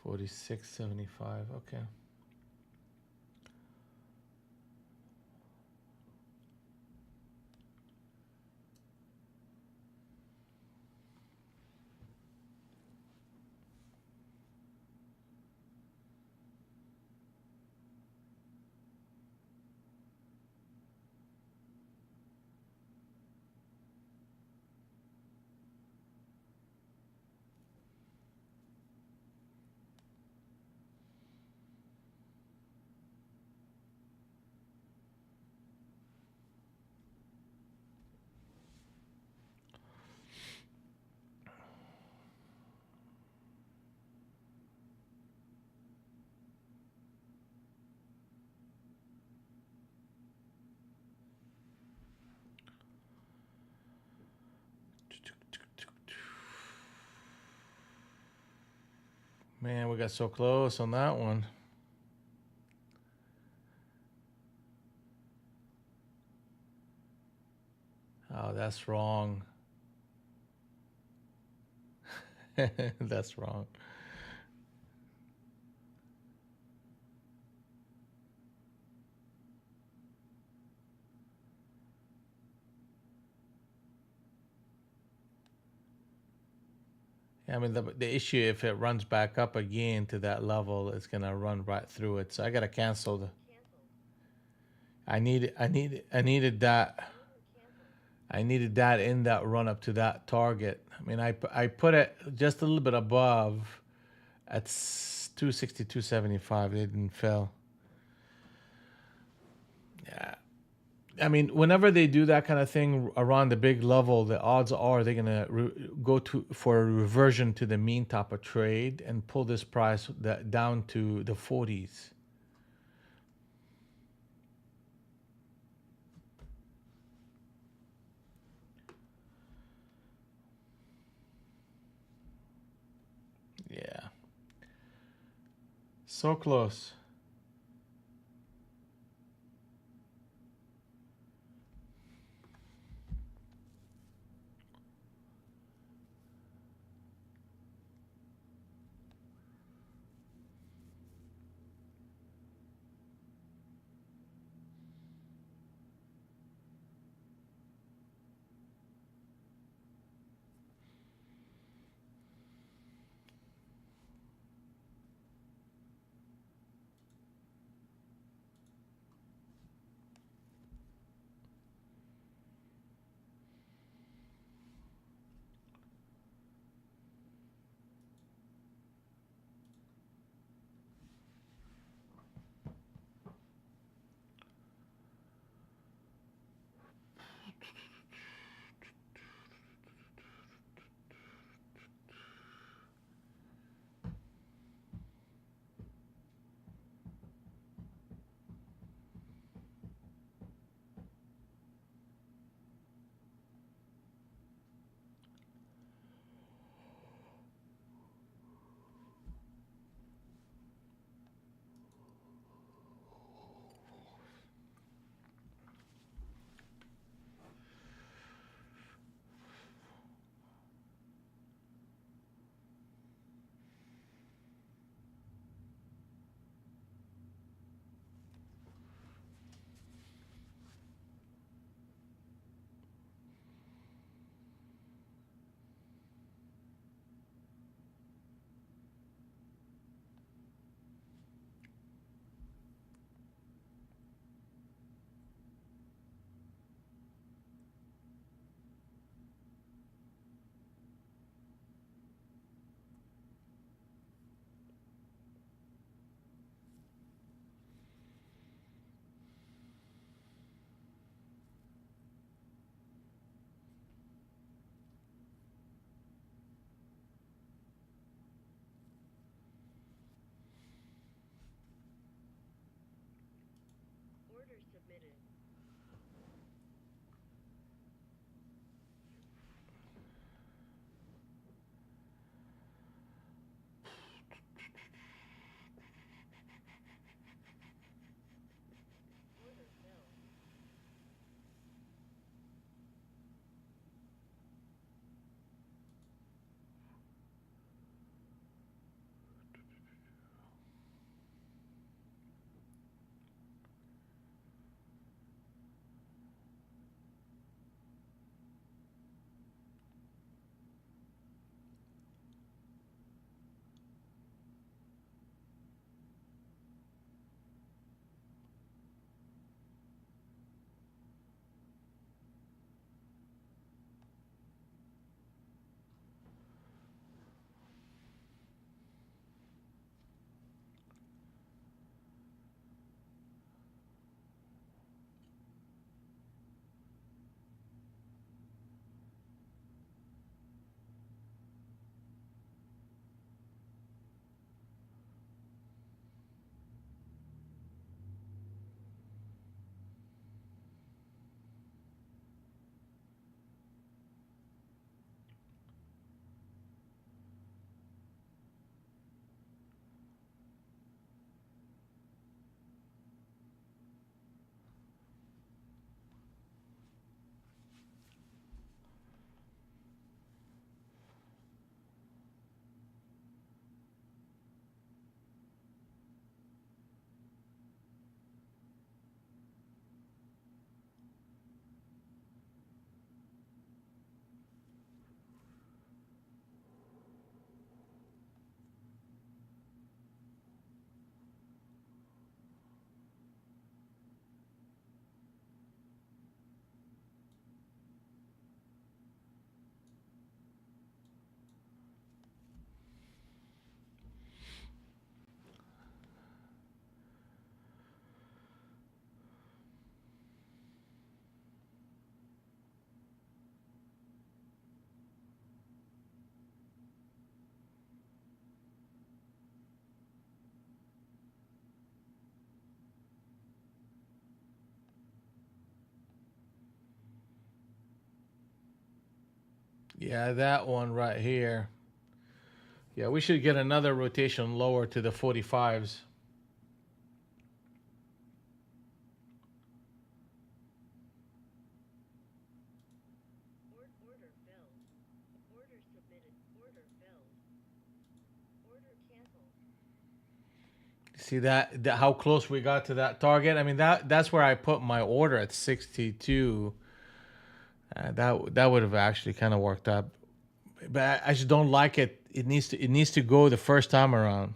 46.75. Okay. Man, we got so close on that one. Oh, that's wrong. That's wrong. I mean, the issue, if it runs back up again to that level, it's gonna run right through it. So I gotta cancel the. I needed that. I needed that in that run up to that target. I mean, I put it just a little bit above at 262.75. They didn't fail. Yeah. I mean, whenever they do that kind of thing around the big level, the odds are they're gonna go to for a reversion to the mean type of trade and pull this price down to the 40s. Yeah, so close. Yeah, that one right here. Yeah, we should get another rotation lower to the 45s. Order filled. Order submitted. Order filled. Order canceled. See that how close we got to that target? I mean that's where I put my order at 62. That would have actually kind of worked out, but I just don't like it. It needs to go the first time around.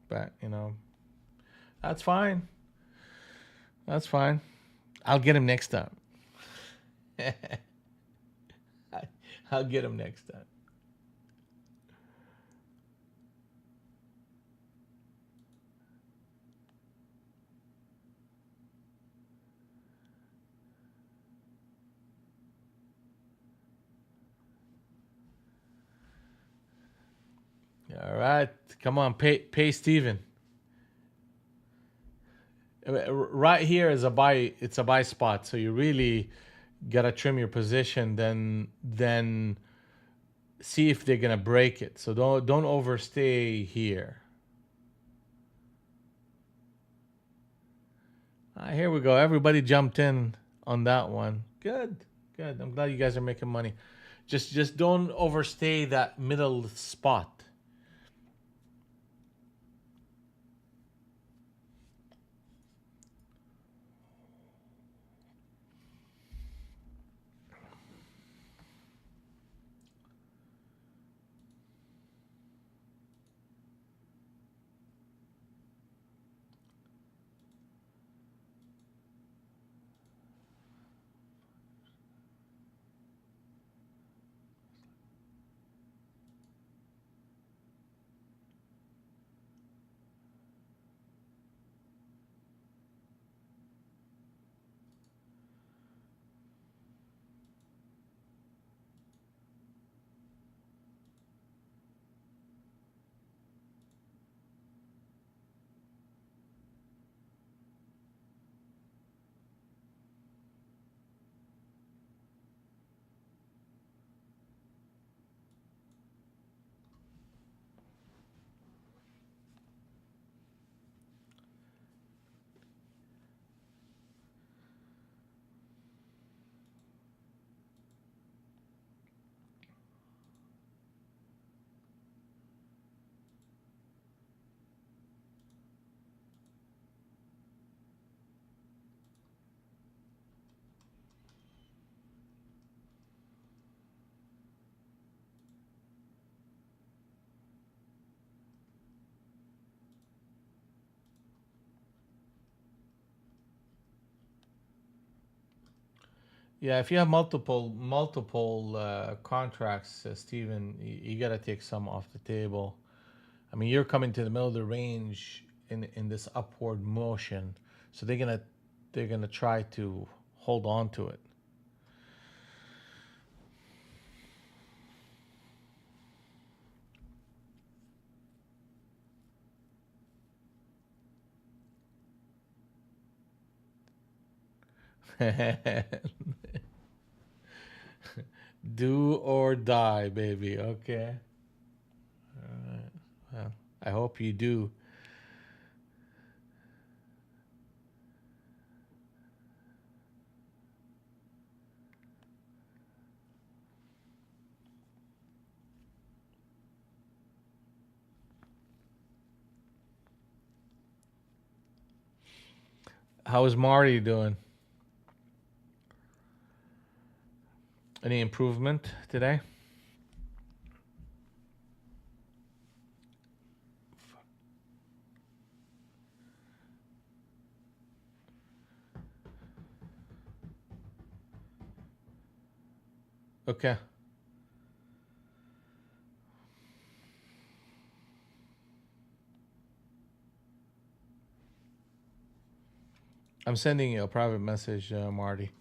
But that's fine. That's fine. I'll get him next time. I'll get him next time. All right, come on, pay Steven. Right here is a buy. It's a buy spot, so you really gotta trim your position. Then see if they're gonna break it. So don't overstay here. Here we go. Everybody jumped in on that one. Good, good. I'm glad you guys are making money. Just don't overstay that middle spot. Yeah, if you have multiple contracts, Steven, you got to take some off the table. I mean, you're coming to the middle of the range in this upward motion, so they're gonna try to hold on to it. Do or die, baby. Okay. All right. Well, I hope you do. How is Marty doing? Any improvement today? Okay. I'm sending you a private message, Marty.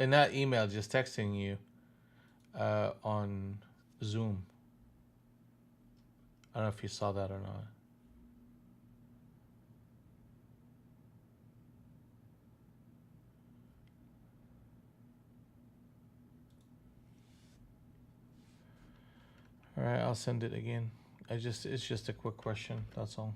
In that email, just texting you on Zoom. I don't know if you saw that or not. All right, I'll send it again. It's just a quick question. That's all.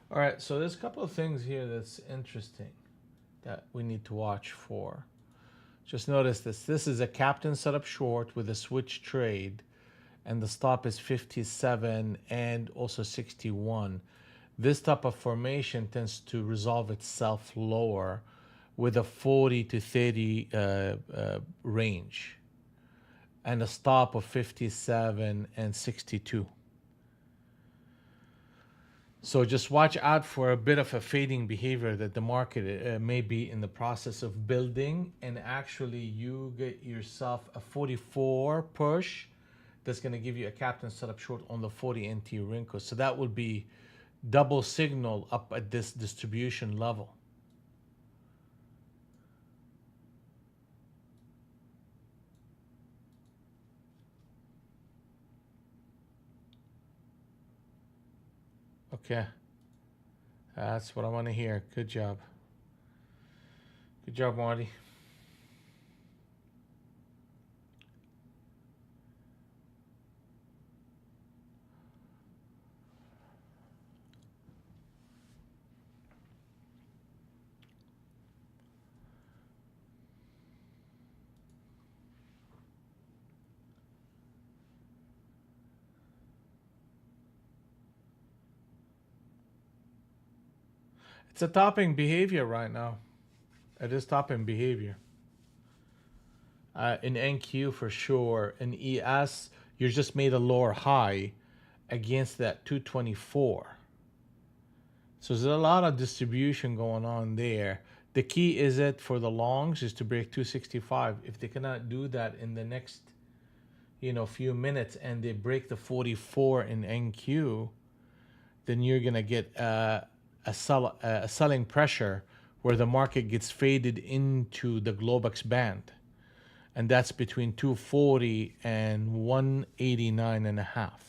All right, so there's a couple of things here that's interesting that we need to watch for. Just notice this. This is a captain set up short with a switch trade, and the stop is 57 and also 61. This type of formation tends to resolve itself lower with a 40 to 30 range and a stop of 57 and 62. So just watch out for a bit of a fading behavior that the market may be in the process of building, and actually you get yourself a 44 push that's going to give you a captain setup short on the 40 NT Rinko. So that would be double signal up at this distribution level. Okay. That's what I want to hear. Good job. Good job, Marty. It's a topping behavior right now. It is topping behavior. In NQ for sure. In ES, you just made a lower high against that 224. So there's a lot of distribution going on there. The key is it for the longs is to break 265. If they cannot do that in the next, few minutes, and they break the 44 in NQ, then you're gonna get a selling pressure where the market gets faded into the Globex band, and that's between 240 and 189 and a half.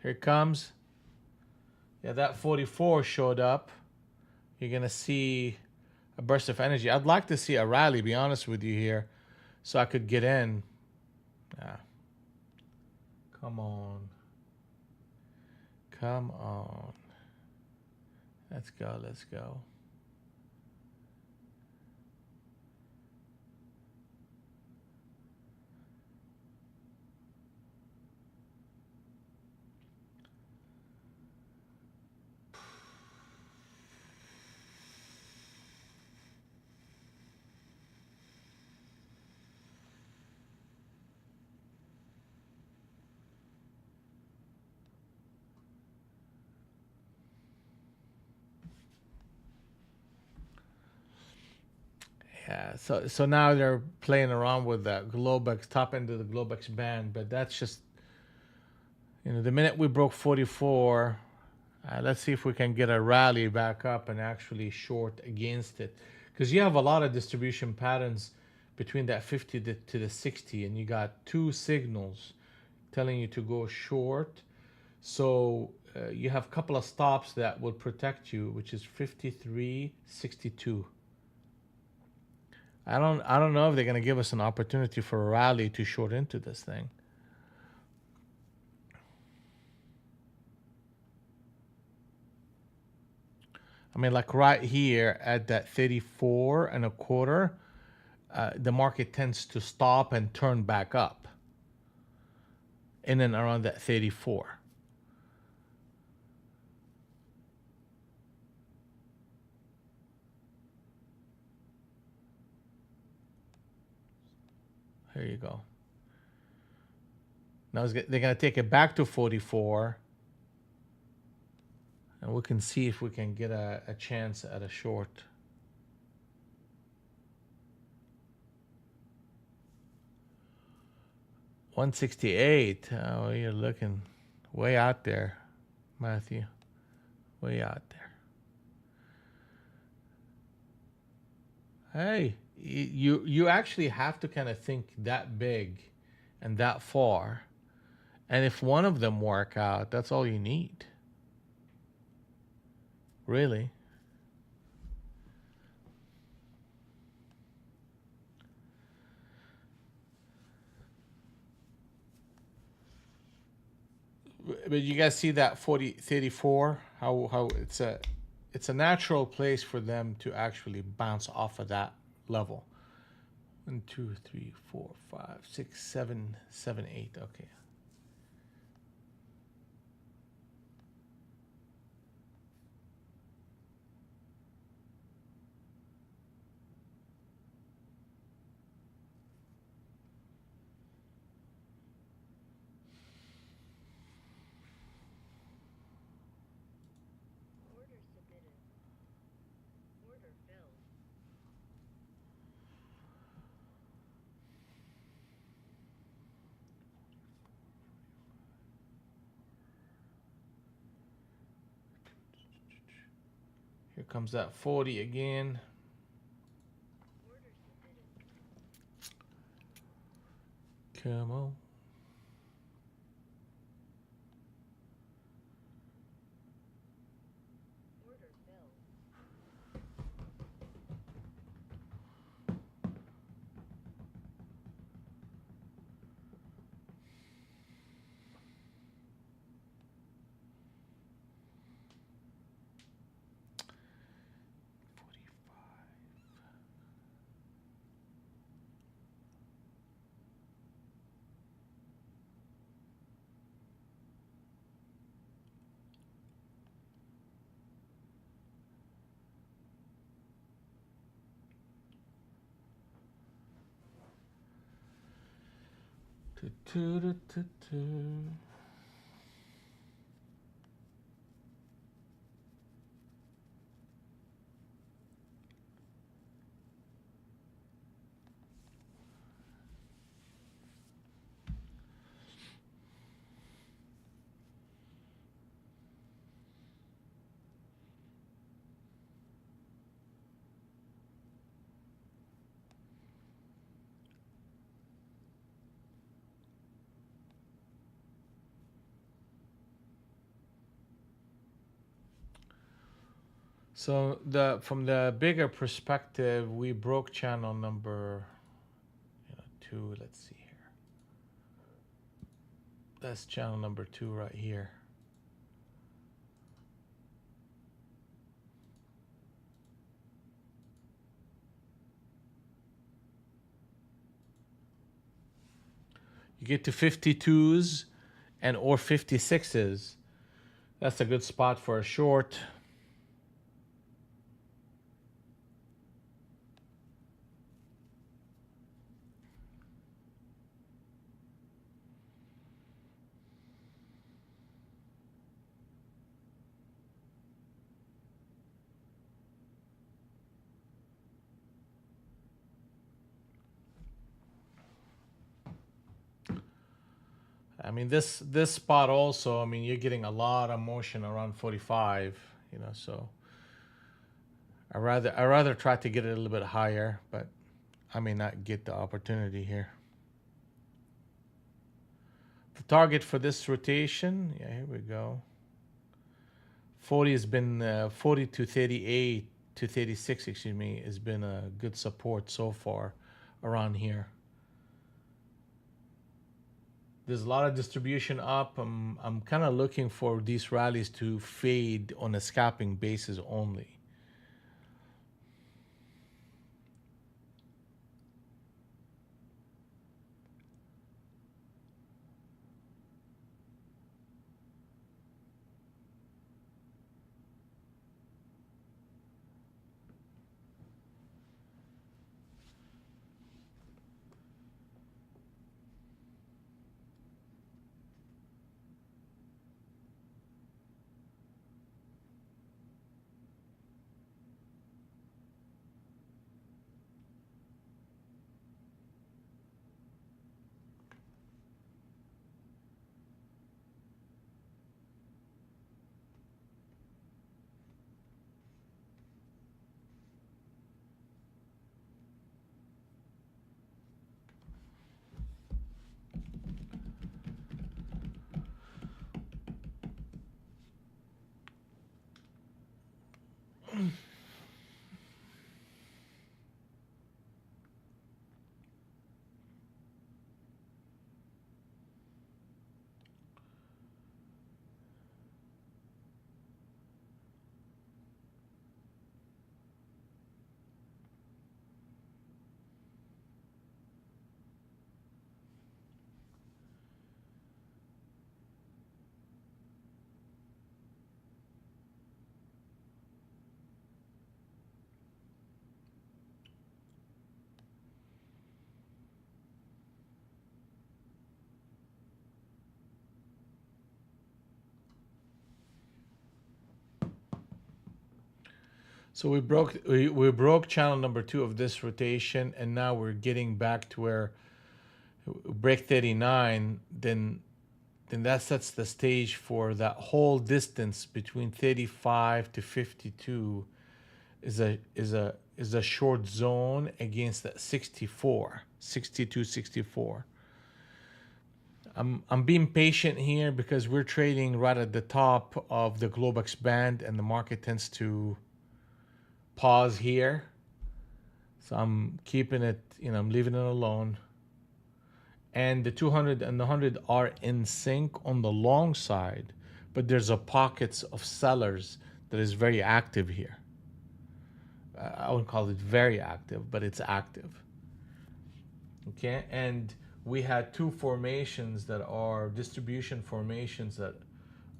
Here it comes. Yeah, that 44 showed up. You're gonna see a burst of energy. I'd like to see a rally, be honest with you here, so I could get in. Ah, come on. Come on. Let's go, let's go. So now they're playing around with the Globex top end of the Globex band, but that's just, the minute we broke 44, let's see if we can get a rally back up and actually short against it, because you have a lot of distribution patterns between that 50 to the 60, and you got two signals telling you to go short. So you have a couple of stops that will protect you, which is 53.62. I don't know if they're going to give us an opportunity for a rally to short into this thing. I mean, like right here at that 34 and a quarter, the market tends to stop and turn back up in and around that 34. Here you go. Now they're going to take it back to 44, and we can see if we can get a chance at a short. $168. Oh, you're looking way out there, Matthew. Way out there. Hey, you actually have to kind of think that big and that far. And if one of them work out, that's all you need. Really. But you guys see that 34, how it's a natural place for them to actually bounce off of that level. 1, 2, 3, 4, 5, 6, 7, 7, 8. Okay. Order submitted. Order filled. Here comes that 40 again. Order submitted. Come on. Order filled. So from the bigger perspective, we broke channel number 2. Let's see here. That's channel number 2 right here. You get to 52s and or 56s. That's a good spot for a short. I mean, this spot also, I mean, you're getting a lot of motion around 45, you know, so I rather try to get it a little bit higher, but I may not get the opportunity here. The target for this rotation, yeah, here we go. 40 has been 40 to 38 to 36, excuse me, has been a good support so far around here. There's a lot of distribution up. I'm kind of looking for these rallies to fade on a scalping basis only. So we broke channel number 2 of this rotation, and now we're getting back to where break 39, then that sets the stage for that whole distance between 35 to 52 is a short zone against that 64, 62, 64. I'm being patient here because we're trading right at the top of the Globex band, and the market tends to pause here. So I'm keeping it, I'm leaving it alone. And the 200 and the 100 are in sync on the long side, but there's a pockets of sellers that is very active here. I wouldn't call it very active, but it's active. Okay, and we had two formations that are distribution formations that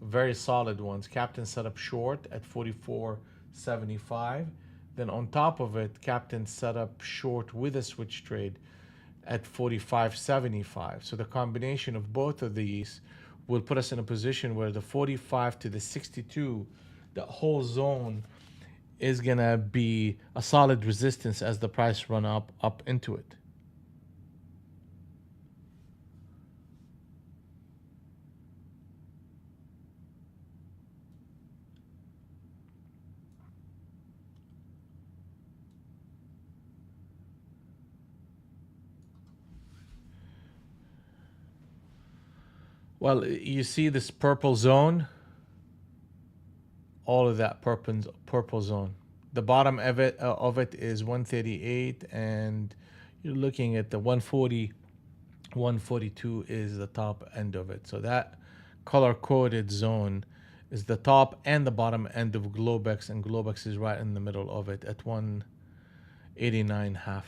very solid ones. Captain set up short at 44.75. Then on top of it, Captain set up short with a switch trade at 45.75. So the combination of both of these will put us in a position where the 45 to the 62, the whole zone is gonna be a solid resistance as the price run up into it. Well, you see this purple zone, all of that purple zone. The bottom of it is 138, and you're looking at the 140, 142 is the top end of it. So that color coded zone is the top and the bottom end of Globex, and Globex is right in the middle of it at 189.5.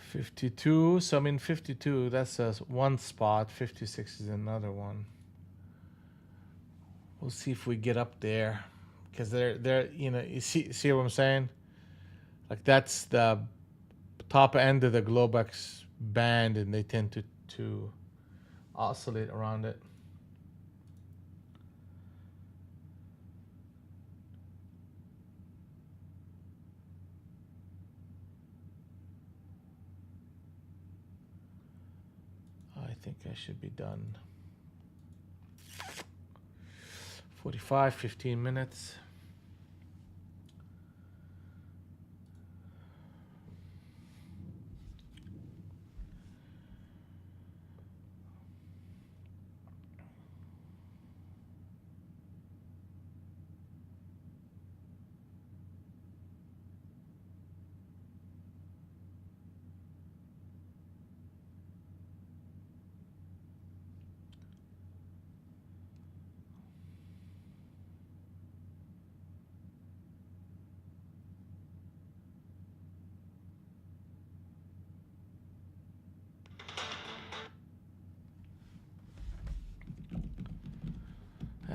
52. So I mean 52, that's one spot. 56 is another one. We'll see if we get up there, because they're you see what I'm saying? Like that's the top end of the Globex band, and they tend to oscillate around it. I think I should be done. 45, 15 minutes.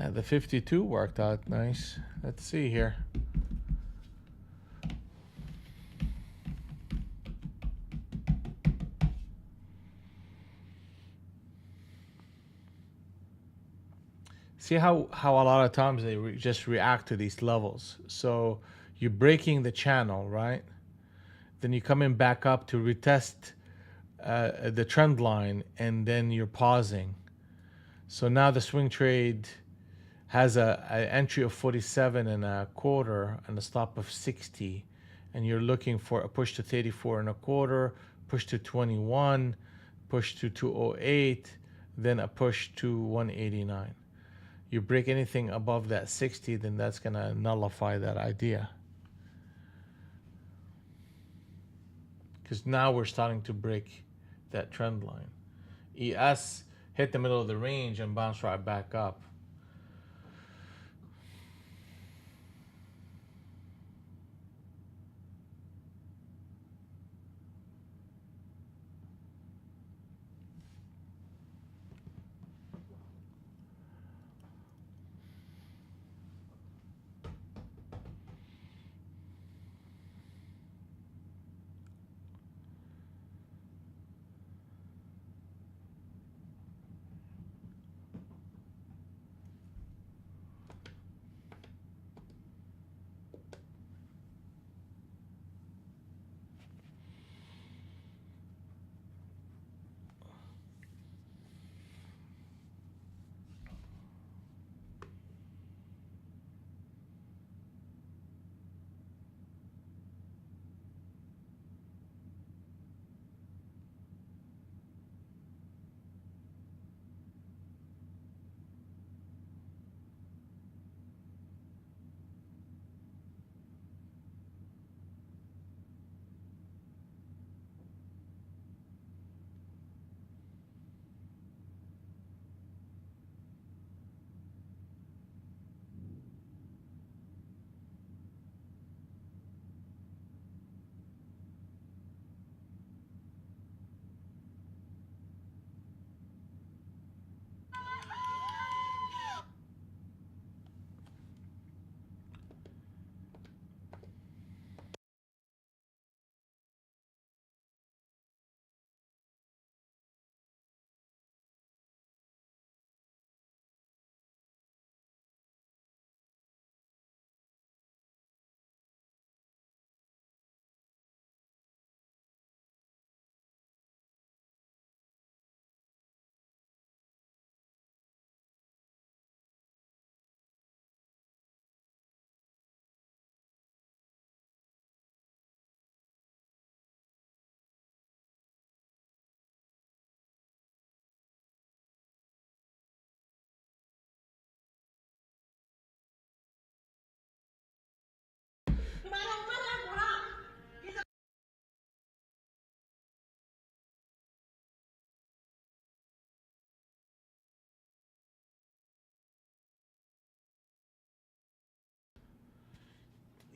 The 52 worked out nice. Let's see here. See how a lot of times they just react to these levels. So you're breaking the channel, right? Then you're coming back up to retest the trend line, and then you're pausing. So now the swing trade has an entry of 47 and a quarter and a stop of 60, and you're looking for a push to 34 and a quarter, push to 21, push to 208, then a push to 189. You break anything above that 60, then that's going to nullify that idea, because now we're starting to break that trend line. ES hit the middle of the range and bounce right back up.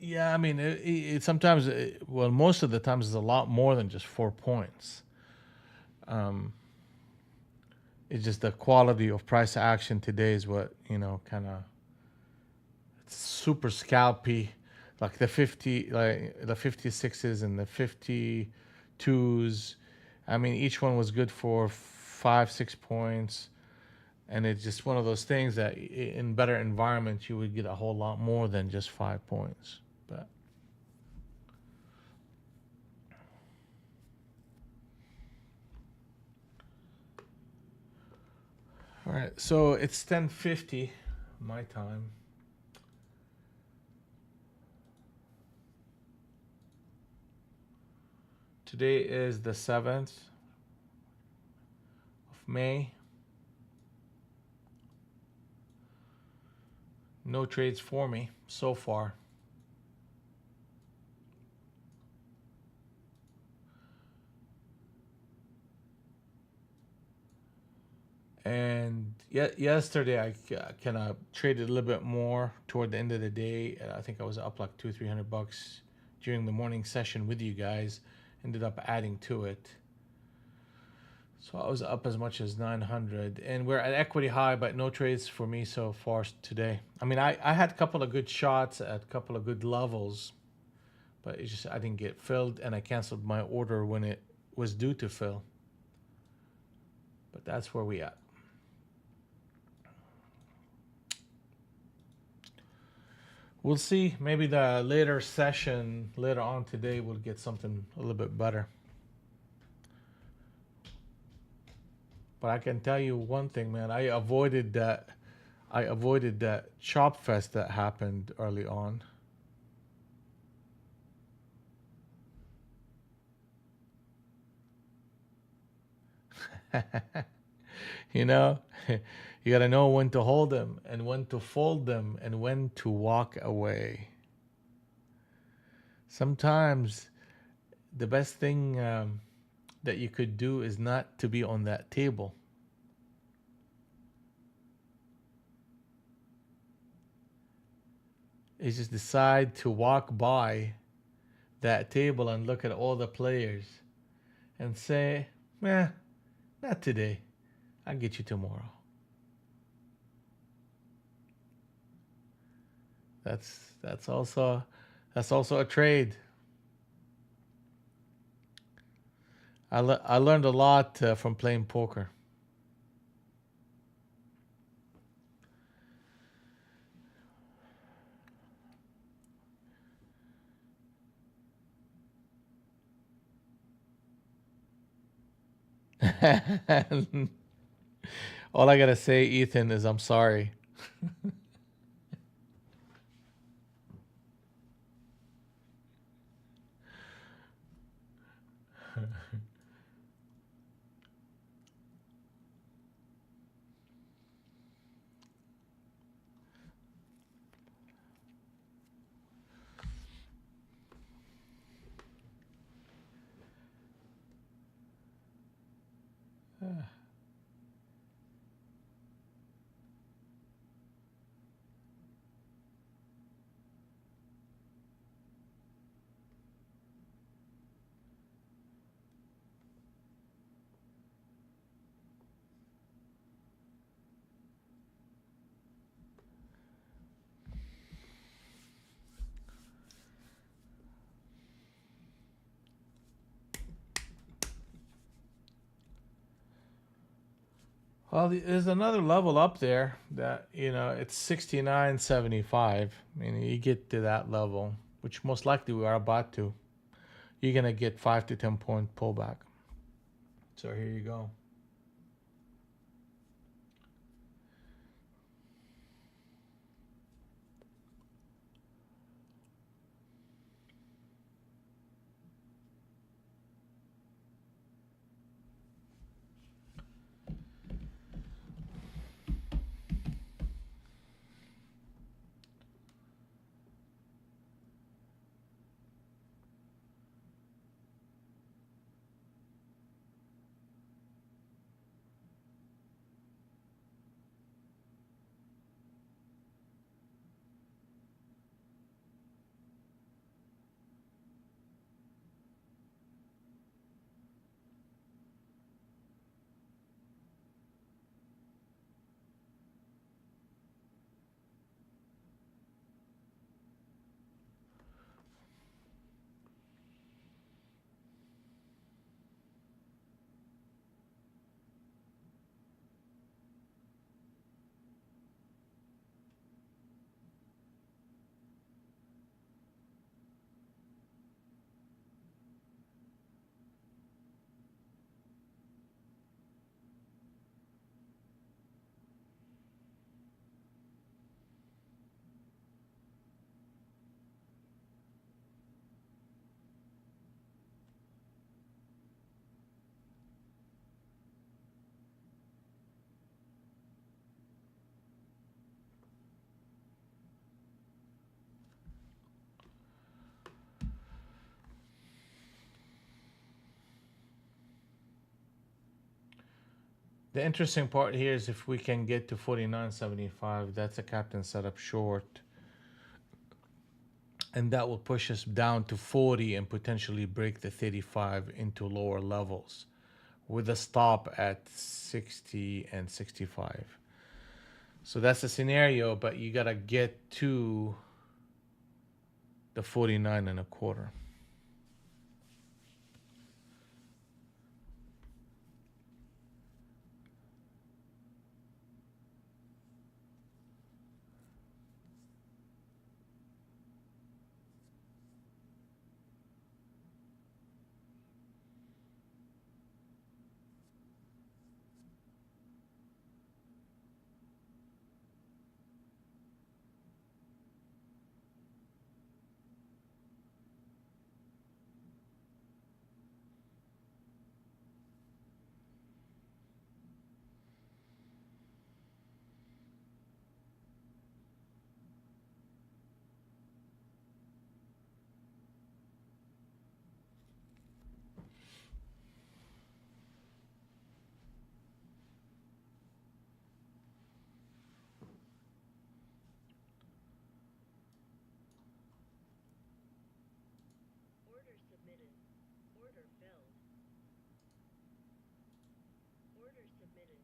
Yeah, I mean, it sometimes, well, most of the times, it's a lot more than just 4 points. Um, it's just the quality of price action today is what, kind of super scalpy, like the 56s and the 52s. I mean, each one was good for 5, 6 points, and it's just one of those things that in better environments you would get a whole lot more than just 5 points. But all right, so it's 10:50 my time. Today is the 7th of May. No trades for me so far. And yesterday I kind of traded a little bit more toward the end of the day. I think I was up like 200-300 bucks during the morning session with you guys. Ended up adding to it. So I was up as much as 900, and we're at equity high, but no trades for me so far today. I mean, I had a couple of good shots at a couple of good levels, but it's just I didn't get filled, and I canceled my order when it was due to fill. But that's where we at. We'll see. Maybe the later session later on today will get something a little bit better. But I can tell you one thing, man. I avoided that. I avoided that chop fest that happened early on. you know, you got to know when to hold them and when to fold them and when to walk away. Sometimes the best thing that you could do is not to be on that table. Is just decide to walk by that table and look at all the players and say, not today. I'll get you tomorrow. That's also a trade. I learned a lot from playing poker. All I gotta say, Ethan, is I'm sorry. Well, there's another level up there that it's 69.75. I mean, you get to that level, which most likely we are about to. You're gonna get 5 to 10 point pullback. So here you go. The interesting part here is if we can get to 49.75, that's a captain setup short, and that will push us down to 40 and potentially break the 35 into lower levels with a stop at 60 and 65. So that's the scenario, but you gotta get to the 49 and a quarter. Order submitted. Order filled. Order submitted.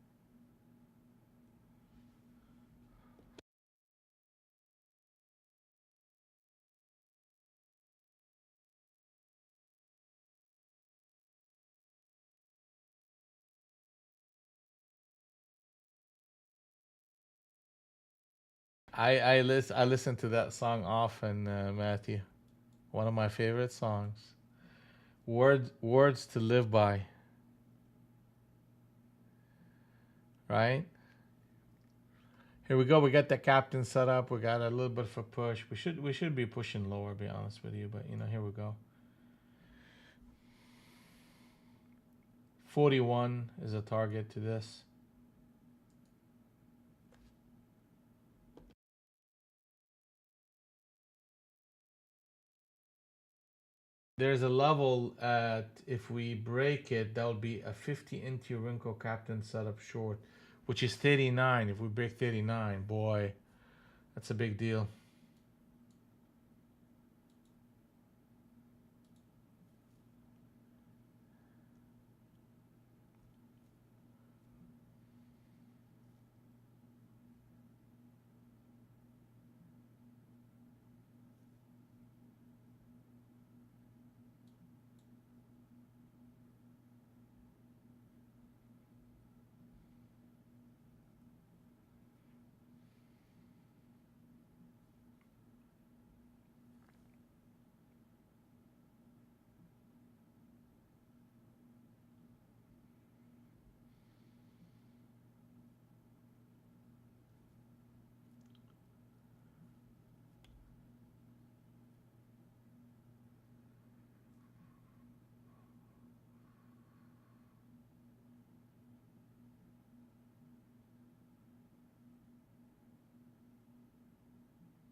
I listen to that song often, Matthew. One of my favorite songs. Words to live by, right? Here we go. We got the captain set up. We got a little bit of a push. We should be pushing lower, to be honest with you. But here we go. 41 is a target to this. There's a level at, if we break it, that'll be a 50 into Rinko captain setup short, which is 39. If we break 39, boy, that's a big deal.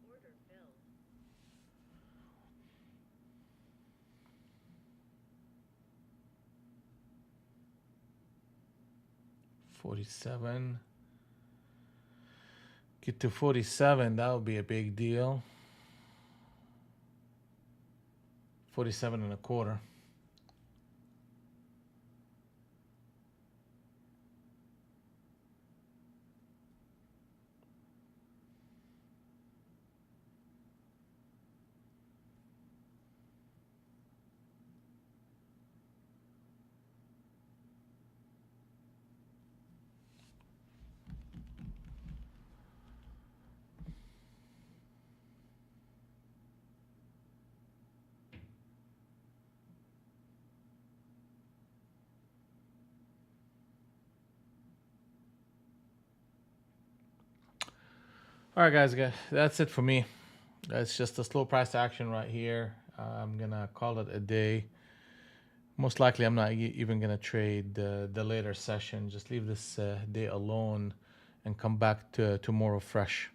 Order filled. 47. Get to 47, that would be a big deal. 47 and a quarter. All right, guys, that's it for me. It's just a slow price action right here. I'm gonna call it a day. Most likely, I'm not even gonna trade the later session. Just leave this day alone and come back to tomorrow fresh.